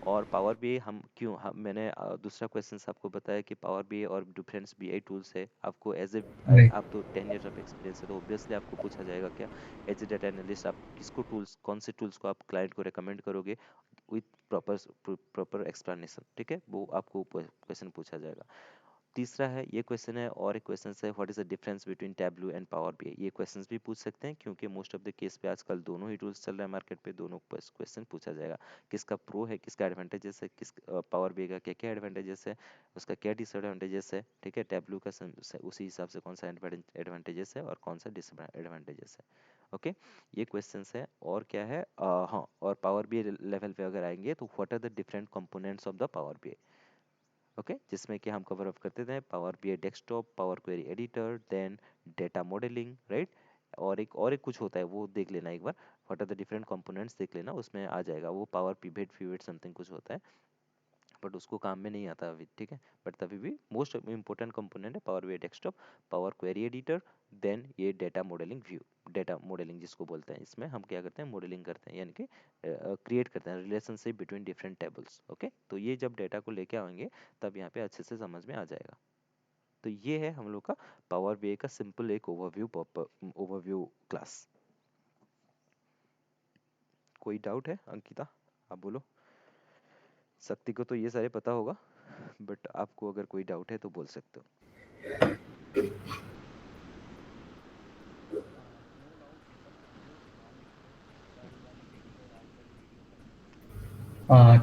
और पावर बीआई हम क्यों हम मैंने दूसरा क्वेश्चन आपको बताया कि पावर बीआई और डिफरेंस बीआई टूल्स है, आपको एज ए राइट। आप तो 10 ईयर ऑफ एक्सपीरियंस है तो ऑब्वियसली आपको पूछा जाएगा क्या, एज ए डाटा एनालिस्ट आप किसको टूल्स, कौन से टूल्स को आप क्लाइंट को रेकमेंड करोगे विथ प्रॉपर प्रॉपर एक्सप्लेनेशन, ठीक है, वो आपको क्वेश्चन पूछा जाएगा। तीसरा है ये क्वेश्चन है, और एक क्वेश्चन है what is the difference between tableau and power BI. ये क्वेश्चंस भी पूछ सकते हैं क्योंकि मोस्ट ऑफ द केस पे आजकल दोनों ही टूल्स चल रहा है मार्केट पे, दोनों क्वेश्चन पूछा जाएगा। किसका प्रो है, किसका एडवांटेजेस है, किस पावर बीआई का क्या क्या एडवांटेजेस है, उसका क्या डिसएडवांटेजेस है, ठीक है। टैबलू का उसी हिसाब से कौन सा एडवांटेजेस है और कौन सा डिसएडवांटेजेस है। ओके, ये क्वेश्चंस है। और क्या है, हाँ, और पावर बीआई लेवल पे अगर आएंगे तो what are the different components of the power BI. Okay, जिसमें कि हम कवर अप करते थे Power BI desktop, Power query editor, then data modelling, right. और एक कुछ होता है वो देख लेना एक बार, what are the different components देख लेना, उसमें आ जाएगा वो पावर पिवेट फिवेट समथिंग कुछ होता है, बट उसको काम में नहीं आता अभी, ठीक है। बट तभी भी मोस्ट इंपॉर्टेंट कंपोनेंट है power BI desktop, Power query editor, then ये data modelling view, data modelling जिसको बोलते हैं, इसमें हम क्या करते हैं, मॉडलिंग करते हैं, यानी कि क्रिएट करते हैं relationship between different tables. Okay, तो ये जब डेटा को लेके आएंगे तब यहाँ पे अच्छे से समझ में आ जाएगा। तो ये है हम लोग का पावर बीआई का सिंपल एक ओवरव्यू क्लास। कोई डाउट है अंकिता, आप बोलो। शक्ति को तो ये सारे पता होगा, बट आपको अगर कोई डाउट है तो बोल सकते हो।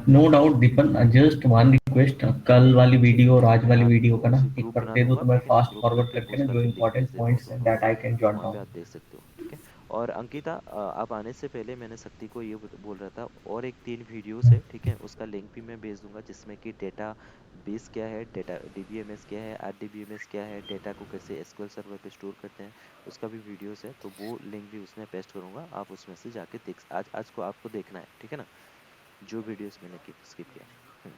No doubt Deepan, just one request, कल वाली वीडियो और आज मैं वाली वीडियो आपको का ना उसे एक ग्रुप कर बना दे दो दूंगा, तो मैं ठीक है, मैं फास्ट ग्रुप फॉरवर्ड करके करके ना पोस्ट जो करके लिंक भेज इंपॉर्टेंट देता हूँ पॉइंट्स हैं दोनों दैट को, आई कैन जॉट वहाँ पे डाउन। आप देख सकते हो, ठीक है। और अंकिता, आप आने से पहले मैंने शक्ति को ये बोल रहा था, और एक 3 वीडियोस है, ठीक है, उसका लिंक भी मैं भेज दूंगा, जिसमें कि डेटा बेस क्या है, डेटा डीबीएमएस क्या है, आरडीबीएमएस क्या है, डेटा को कैसे एसक्यूएल सर्वर पे स्टोर करते हैं, उसका भी वीडियोस है, तो वो लिंक भी उसमें पेस्ट करूंगा, आप उसमें से जाके देख, आज आज को आपको देखना है, ठीक है ना, जो वीडियोस मैंने स्किप किया है।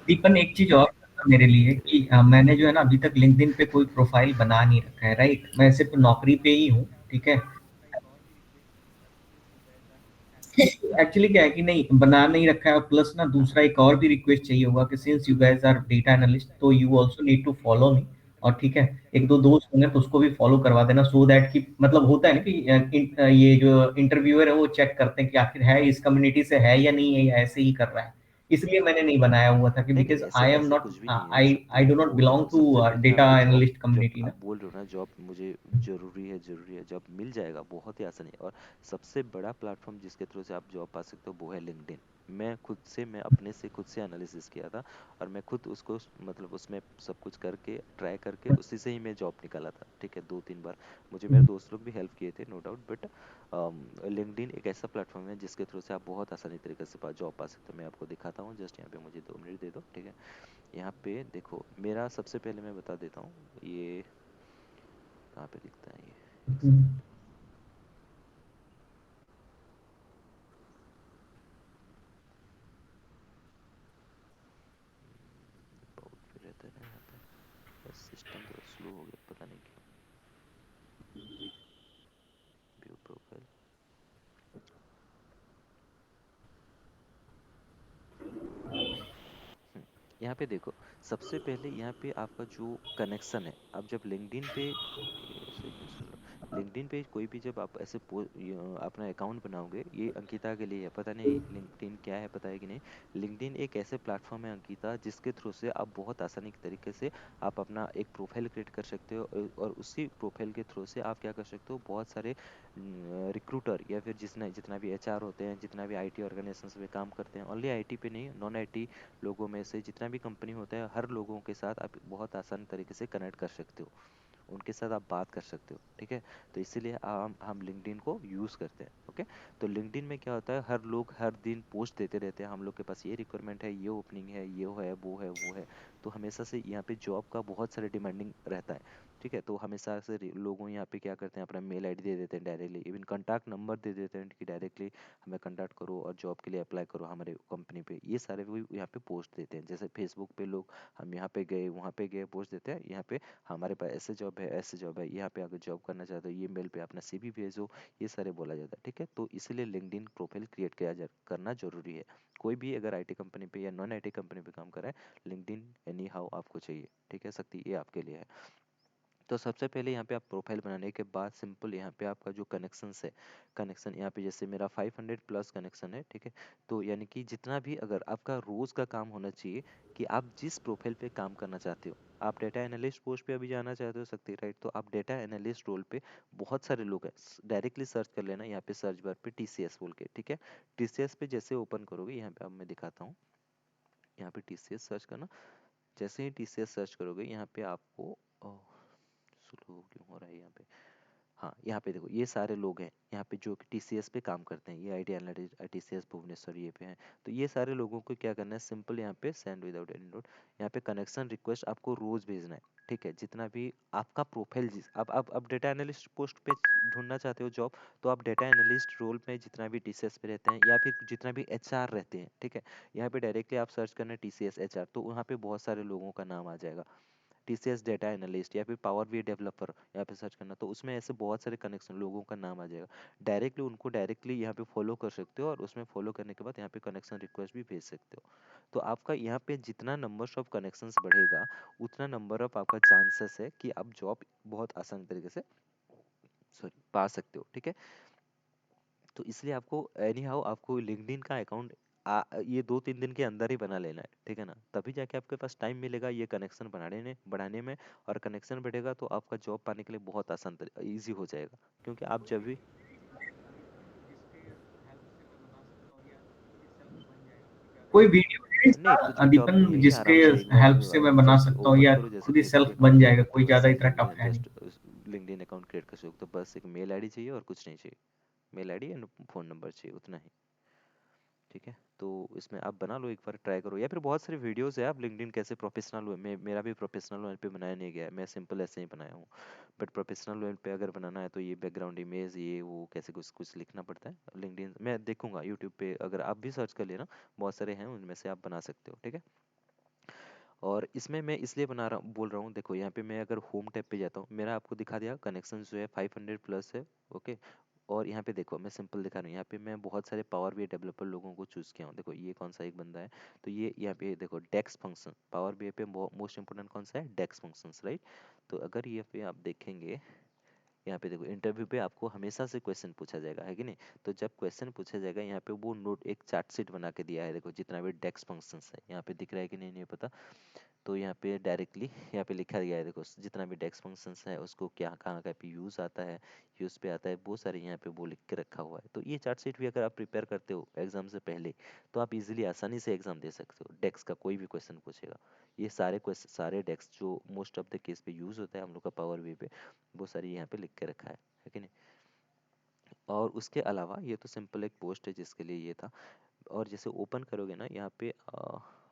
दीपन, एक चीज और करना मेरे लिए कि मैंने जो है ना अभी तक लिंक्डइन पे कोई प्रोफाइल बना नहीं रखा है, राइट? मैं सिर्फ नौकरी पे ही हूँ, ठीक है। एक्चुअली क्या है कि नहीं बना नहीं रखा है, प्लस ना दूसरा एक और भी रिक्वेस्ट चाहिए होगा कि since you guys are data analyst, तो you also need to follow me. और ठीक है, एक दो दोस्त होंगे तो उसको भी फॉलो करवा देना, सो दैट कि मतलब होता है ना कि ये जो इंटरव्यूअर है वो चेक करते हैं कि आखिर है इस कम्युनिटी से है या नहीं है, या ऐसे ही कर रहा है। इसलिए मैंने नहीं बनाया हुआ था कि नहीं नहीं, बिकॉज ऐसे आई एम ऐसे नॉट, कुछ भी नहीं है आई शक्ति, डू नॉट वो बिलोंग देखो, टू सबसे पहले डेटा आपको जॉब, एनालिस्ट जब कम्युनिटी आप ना। बोल रहे हो ना जॉब मुझे जरूरी है, जॉब मिल जाएगा, बहुत ही आसानी है, और सबसे बड़ा प्लेटफॉर्म जिसके थ्रू से आप जॉब पा सकते हो वो है लिंक्डइन। मैं अपने से खुद से एनालिसिस किया था, और मैं खुद उसको मतलब उसमें सब कुछ करके ट्राई करके उसी से ही मैं जॉब निकाला था, ठीक है, 2-3 बार। मुझे मेरे दोस्त लोग भी हेल्प किए थे, नो डाउट, बट लिंक्डइन एक ऐसा प्लेटफॉर्म है जिसके थ्रू से आप बहुत आसानी तरीके से जॉब पा सकते हो। मैं आपको दिखाता हूँ, जस्ट यहाँ पे मुझे 2 मिनट दे दो, ठीक है। यहाँ पे देखो, मेरा सबसे पहले मैं बता देता हूँ, ये कहाँ पे दिखता है, ये एक सेकेंड, बहुत भी रहता है ना यहाँ पे, बस सिस्टम थोड़ा स्लो हो गया, पता नहीं क्यों। व्यू प्रोफाइल, यहाँ पे देखो, सबसे पहले यहाँ पे आपका जो कनेक्शन है, आप जब लिंक्डइन पे, ऐसे क्यों चल रहा, लिंक्डइन पे कोई भी जब आप ऐसे अपना अकाउंट बनाओगे, ये अंकिता के लिए है, पता नहीं लिंक्डइन क्या है, पता है कि नहीं। लिंक्डइन एक ऐसे प्लेटफॉर्म है अंकिता, जिसके थ्रू से आप बहुत आसानी के तरीके से आप अपना एक प्रोफाइल क्रिएट कर सकते हो, और उसी प्रोफाइल के थ्रू से आप क्या कर सकते हो, बहुत सारे रिक्रूटर या फिर जितना भी एचआर होते हैं, जितना भी आईटी ऑर्गेनाइजेशन में काम करते हैं, ओनली आईटी पे नहीं, नॉन आईटी लोगों में से जितना भी कंपनी होता है, हर लोगों के साथ आप बहुत आसान तरीके से कनेक्ट कर सकते हो, उनके साथ आप बात कर सकते हो, ठीक है। तो इसीलिए हम लिंक्डइन को यूज़ करते हैं, ओके। तो लिंक्डइन में क्या होता है, हर लोग हर दिन पोस्ट देते रहते हैं, हम लोग के पास ये रिक्वायरमेंट है, ये ओपनिंग है, ये है, वो है, वो है। तो हमेशा से यहाँ पे जॉब का बहुत सारे डिमांडिंग रहता है, ठीक है। तो हमेशा से लोगों यहाँ पे क्या करते हैं, अपना मेल आईडी दे देते हैं डायरेक्टली, इवन कॉन्टैक्ट नंबर दे देते हैं कि डायरेक्टली हमें कॉन्टैक्ट करो और जॉब के लिए अप्लाई करो हमारे कंपनी पे, ये सारे वो यहाँ पे पोस्ट देते हैं। जैसे फेसबुक पे लोग हम यहाँ पे गए, वहाँ पे गए, पोस्ट देते हैं, यहाँ पे हमारे पास ऐसे जॉब है, ऐसे जॉब है, यहाँ पे अगर जॉब करना चाहते हो ये मेल पे अपना सीवी भेजो, ये सारे बोला जाता है, ठीक है। तो इसलिए लिंक्डइन प्रोफाइल क्रिएट करना जरूरी है। कोई भी अगर आईटी कंपनी पे या नॉन आईटी कंपनी पे काम कर रहा है, लिंक्डइन एनी हाउ आपको चाहिए, ठीक है शक्ति, ये आपके लिए है। तो सबसे पहले यहाँ पे आप प्रोफाइल बनाने के बाद सिंपल यहाँ पे आपका जो कनेक्शंस है, कनेक्शन यहाँ पे जैसे मेरा 500+ कनेक्शन है, ठीक है। तो यानी कि जितना भी अगर आपका रोज का काम होना चाहिए, कि आप जिस प्रोफाइल पे काम करना चाहते हो, आप डेटा एनालिस्ट पोस्ट पे अभी जाना चाहते हो सकते, राइट, तो आप डेटा एनालिस्ट रोल पे बहुत सारे लोग हैं, डायरेक्टली सर्च कर लेना यहाँ पे सर्च बार पे टीसीएस बोल के, ठीक है। टीसीएस पे जैसे ओपन करोगे, यहाँ पे अब मैं दिखाता हूँ, यहाँ पे टीसीएस सर्च करना, जैसे ही टीसीएस सर्च करोगे, यहाँ पे आपको स्लो क्यों हो रहा है यहाँ पे, हाँ यहाँ पे देखो, ये सारे लोग हैं यहाँ पे जो टीसीएस पे काम करते हैं, ये आईटी एनालिस्ट टीसीएस भुवनेश्वर ये पे हैं। तो ये सारे लोगों को क्या करना है, सिंपल यहाँ पे सेंड विदाउट एनी नोट, यहाँ पे कनेक्शन रिक्वेस्ट आपको रोज भेजना है, ठीक है। जितना भी आपका प्रोफाइल, जिस आप डेटा एनालिस्ट पोस्ट पे ढूंढना चाहते हो जॉब, तो आप डेटा एनालिस्ट रोल में जितना भी टीसीएस पे रहते हैं, या फिर जितना भी एचआर रहते हैं, ठीक है, यहाँ पे डायरेक्टली आप सर्च करना टीसीएस एचआर, तो वहाँ पे बहुत सारे लोगों का नाम आ जाएगा। टीसीएस डेटा एनालिस्ट या फिर पावर बी डेवलपर यहाँ पे सर्च करना, तो उसमें ऐसे बहुत सारे कनेक्शन लोगों का नाम आ जाएगा, डायरेक्टली उनको डायरेक्टली यहाँ पे फॉलो कर सकते हो, और उसमें फॉलो करने के बाद यहाँ पे कनेक्शन रिक्वेस्ट भी भेज सकते हो। तो आपका यहाँ पे जितना नंबर ऑफ कनेक्शंस बढ़ेगा, उतना नंबर ऑफ आपका चांसेस है कि आप जॉब बहुत आसान तरीके से, सॉरी, पा सकते हो, ठीक है। तो इसलिए आपको एनी हाउ आपको लिंक्डइन का अकाउंट ये 2-3 दिन के अंदर ही बना लेना है, ठीक है ना, तभी जाके आपके पास टाइम मिलेगा ये कनेक्शन बढ़ाने में, और कनेक्शन बढ़ेगा तो आपका जॉब पाने के लिए बहुत आसान इजी हो जाएगा, क्योंकि आप जब भी, कोई वीडियो है नहीं कुछ इसका भी टफ नहीं दीपन, है, जिसके आराम से एक बार हेल्प से मैं बना जैसे सकता हूँ, ओपन या करो, जैसे खुद ही सेल्फ फेसबुक बन अकाउंट, जाएगा, कोई बस ज्यादा इतना सिंपल टफ है नहीं। जस्ट लिंक्डइन अकाउंट क्रिएट कर सकते हो। तो बस एक मेल आईडी चाहिए और कुछ नहीं चाहिए, mail ID and phone number चाहिए, उतना ही। ठीक है, तो इसमें आप बना लो, एक बार ट्राई करो, या फिर बहुत सारे वीडियोस है आप लिंक्डइन कैसे प्रोफेशनल हुए। मेरा भी प्रोफेशनल वेब पे बनाया नहीं गया है, मैं सिंपल ऐसे ही बनाया हूँ। बट प्रोफेशनल वेब पे अगर बनाना है तो ये बैकग्राउंड इमेज ये वो कैसे कुछ कुछ लिखना पड़ता है। लिंक्डइन मैं देखूंगा यूट्यूब पे, अगर आप भी सर्च कर लेना, बहुत सारे हैं उनमें से आप बना सकते हो। ठीक है, और इसमें मैं इसलिए बना रहा हूँ, बोल रहा हूँ, देखो यहाँ पे मैं अगर होम टैब पे जाता हूँ, मेरा आपको दिखा दिया कनेक्शन जो है 500 प्लस है। ओके, और यहाँ पे देखो मैं सिंपल दिखा रहा हूँ, यहाँ पे मैं बहुत सारे पावर बीआई डेवलपर लोगों को चूज किया हूँ। देखो ये कौन सा एक बंदा है, तो ये यहाँ पे देखो डेक्स फंक्शन, पावर बीआई पे मोस्ट इंपोर्टेंट कौन सा है, डेक्स फंक्शंस, राइट। तो अगर ये पे आप देखेंगे, यहाँ पे देखो इंटरव्यू पे आपको हमेशा से क्वेश्चन पूछा जाएगा, है कि नहीं। तो जब क्वेश्चन पूछा जाएगा, यहाँ पे वो नोट एक चार्ट शीट बना के दिया है, देखो जितना भी डेक्स फंक्शंस है, यहाँ पे दिख रहा है कि नहीं नहीं पता। तो यहाँ पे डायरेक्टली यहाँ पे लिखा गया है, देखो जितना भी डेक्स फंक्शंस है उसको क्या कहाँ कहाँ पे यूज़ आता है, यूज़ पे आता है, बहुत सारे यहाँ पे वो लिख के रखा हुआ है। तो ये चार्ट शीट भी अगर आप प्रिपेयर करते हो एग्जाम से पहले, तो आप इजीली आसानी से एग्जाम दे सकते हो। डेक्स का कोई भी क्वेश्चन पूछेगा, ये सारे क्वेश्चन सारे डेक्स जो मोस्ट ऑफ द केस पे यूज़ होता है हम लोग का पावर वी पे, वो सारी यहाँ पे लिख के रखा है कि नहीं। और उसके अलावा ये तो सिंपल एक पोस्ट है जिसके लिए ये था। और जैसे ओपन करोगे ना यहाँ पे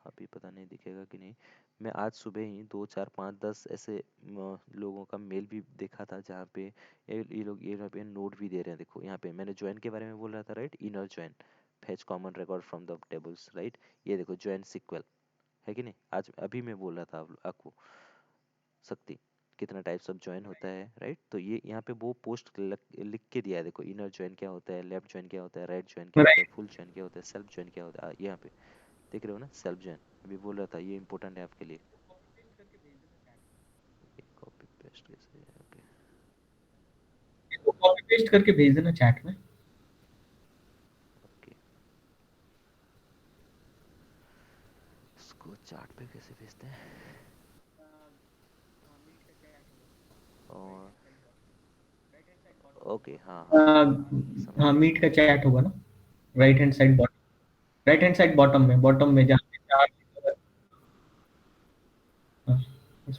अभी पता नहीं दिखेगा कि नहीं, मैं आज सुबह ही 2 4 5 10 ऐसे लोगों का मेल भी देखा था, जहाँ पे ये लोग ये यहाँ पे नोट भी दे रहे हैं। देखो यहाँ पे मैंने ज्वाइन के बारे में बोल रहा था, right, inner join, fetch common record from the tables, right. ये देखो ज्वाइन सिक्वल, है कि नहीं, आज अभी मैं बोल रहा था आपको शक्ति, कितना टाइप्स ऑफ ज्वाइन होता है, राइट। तो ये यहाँ पे वो पोस्ट लिख के दिया है, देखो इनर ज्वाइन क्या होता है, लेफ्ट ज्वाइन क्या होता है, राइट ज्वाइन क्या होता है, राइट। फुल ज्वाइन क्या होता है, सेल्फ ज्वाइन क्या होता है, यहाँ पे देख रहे हो ना, सेल्फ ज्वाइन। अभी बोल रहा था ये इंपॉर्टेंट है आपके लिए। कॉपी पेस्ट कैसे है, ओके। इसको कॉपी पेस्ट करके भेज देना चैट में। ओके, इसको चार्ट पे कैसे भेजते हैं, और ओके हाँ हाँ हाँ हाँ हाँ, समझ हाँ, गया मीट समझ का गया। चैट होगा ना, right hand side bottom, right hand side bottom में जहाँ पे चार। हाँ, इस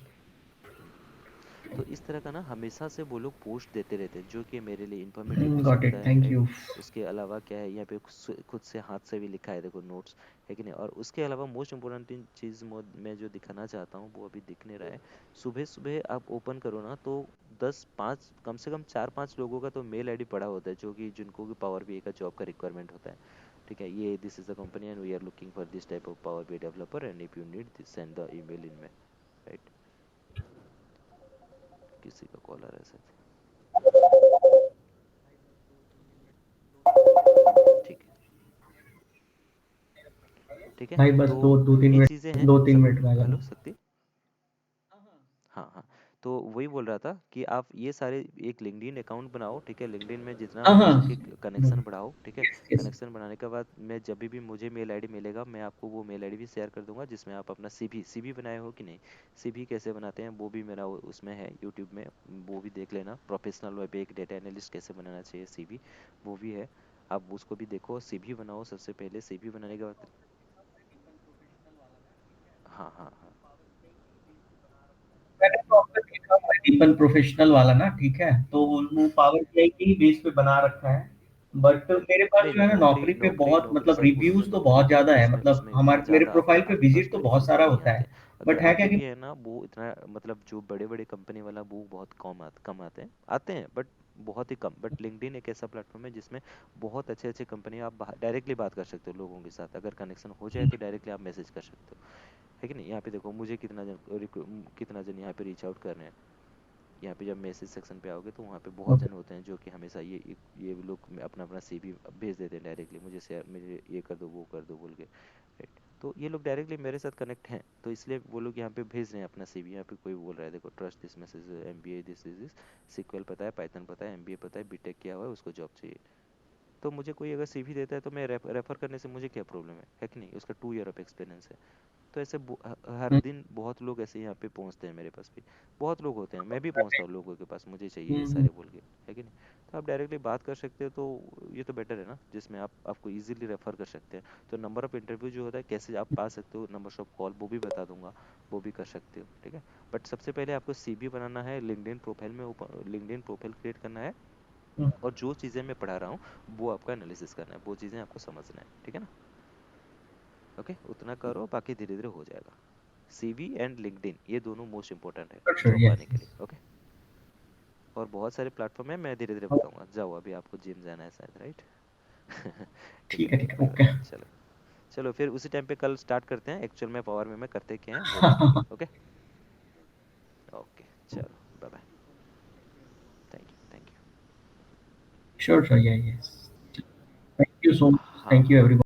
हम्म। तो इस तरह का ना हमेशा से वो लोग पोस्ट देते रहते हैं, जो कि मेरे लिए इंफॉर्मेटिव हो गॉट सकता इट, है, थैंक राइट। यू। उसके अलावा क्या है, यहाँ पे खुद से हाथ से भी लिखा है, देखो नोट्स, है कि नहीं। और उसके अलावा मोस्ट इम्पोर्टेंट चीज़ मैं जो दिखाना चाहता हूँ वो अभी दिख नहीं रहा है। सुबह सुबह आप ओपन करो ना, तो 10 5 कम से कम 4 5 लोगों का तो मेल आईडी पड़ा होता है, जो कि जिनको भी पावर बीआई का जॉब का रिक्वायरमेंट होता है। ठीक है, ये this is the company and we are looking for this type of power BI developer and if you need this send the email in में, राइट। किसी का कॉल आ रहा है शायद। ठीक है, ठीक है। भाई बस तो दो दो तीन ये चीज़ें मिनट हैं दो तीन सब। मिनट में आ हेलो जाना। शक्ति, हाँ हाँ, तो वही बोल रहा था कि आप ये सारे एक लिंक्डइन अकाउंट बनाओ, ठीक है। लिंक्डइन में जितना हाँ हो हाँ। सके कनेक्शन बढ़ाओ, ठीक है। Yes yes. कनेक्शन बढ़ाने के बाद मैं जब भी मुझे मेल आईडी मिलेगा, मैं आपको वो मेल आईडी भी शेयर कर दूंगा, जिसमें आप अपना सीवी सीवी बनाए हो कि नहीं, सीवी कैसे बनाते हैं वो भी मेरा उसमें है यूट्यूब में, वो भी देख लेना। प्रोफेशनल वेब पे एक डेटा एनालिस्ट कैसे बनाना चाहिए सीवी, वो भी है, आप उसको भी देखो, सीवी बनाओ सबसे पहले। सीवी बनाने के बाद हाँ हाँ हाँ, मैंने तो अब तक लिखा हुआ है दीपन प्रोफेशनल वाला ना, ठीक है, तो वो पावर बीआई के ही बेस पे बना रखा है। बट मेरे पास नहीं जो नहीं, है ना नौकरी नौकरी पे नौकरी बहुत नौकरी मतलब सच बोलूँ ना, रिव्यूज तो नौकरी बहुत पे ज्यादा है, उसमें मतलब उसमें हमारे मेरे ज़्यादा प्रोफाइल पे आपके पास विजिट तो बड़े बहुत सारा प्रोफाइल नहीं होता आते। है। अगर बट है क्या आते कि भी है ना, वो इतना मतलब जो बड़े बड़े कंपनी वाला वो बहुत कम आते हैं, आते हैं बट बहुत ही कम। बट लिंक्डइन एक ऐसा प्लेटफॉर्म है जिसमें बहुत अच्छे अच्छे कंपनी, आप डायरेक्टली बात कर सकते हो लोगों के साथ, अगर कनेक्शन हो जाए तो डायरेक्टली आप मैसेज कर सकते हो, है कि नहीं। यहाँ पे देखो मुझे कितना जन यहाँ पे रीच आउट कर रहे हैं। यहाँ पे जब मैसेज सेक्शन पे आओगे तो वहाँ पे बहुत ओके। जन होते हैं जो कि हमेशा ये लोग अपना अपना सीवी भेज देते हैं डायरेक्टली, मुझे शेयर, मुझे ये कर दो वो कर दो बोल के, राइट। तो ये लोग डायरेक्टली मेरे साथ कनेक्ट हैं, तो इसलिए वो लोग यहाँ पे भेज रहे हैं अपना सीवी। यहाँ पे कोई बोल रहा है, देखो trust this message, MBA this is this, SQL पता है, पाइथन पता है, एमबीए पता है, बीटेक किया हुआ है, उसको जॉब चाहिए। तो मुझे कोई अगर सीवी देता है तो मैं रेफर करने से मुझे क्या प्रॉब्लम है कि नहीं, उसका 2 ईयर ऑफ एक्सपीरियंस है। तो ऐसे हर दिन बहुत लोग ऐसे यहाँ पे पहुँचते हैं मेरे पास भी, बहुत लोग होते हैं, मैं भी पहुँचता हूँ लोगों के पास, मुझे चाहिए ये हम्म। सारे बोल के, है कि नहीं। तो आप डायरेक्टली बात कर सकते हो, तो ये तो बेटर है ना, जिसमें आप आपको इजीली रेफर कर सकते हैं। तो नंबर ऑफ इंटरव्यू जो होता है कैसे आप पा सकते हो, नंबर ऑफ कॉल वो भी बता दूंगा, वो भी कर सकते हो, ठीक है। बट सबसे पहले आपको सीवी बनाना है, लिंक्डइन प्रोफाइल में लिंक्डइन प्रोफाइल क्रिएट करना है, हुँ, और जो चीज़ें मैं पढ़ा रहा हूँ वो आपका एनालिसिस करना है, वो चीज़ें आपको समझना है, ठीक है ना। ओके, उतना करो, बाकी धीरे धीरे हो जाएगा। सीवी एंड लिंक्डइन ये दोनों मोस्ट इंपॉर्टेंट है फॉर श्योर, जॉब यस, पाने के लिए, यस। ओके। और बहुत सारे प्लेटफॉर्म है, मैं धीरे धीरे हाँ, बताऊंगा। जाओ, अभी आपको जिम जाना है शायद, राइट? ठीक ठीक है, है, कोई बात ओके। नहीं, चलो। चलो फिर उसी टाइम पे कल स्टार्ट करते हैं, एक्चुअल में पावर में करते क्या हैं वो देखेंगे, ओके। ओके, चलो, bye bye. Thank you, thank you. Sure, sure, yeah yes. Thank you so much, हाँ थैंक यू एवरीवन।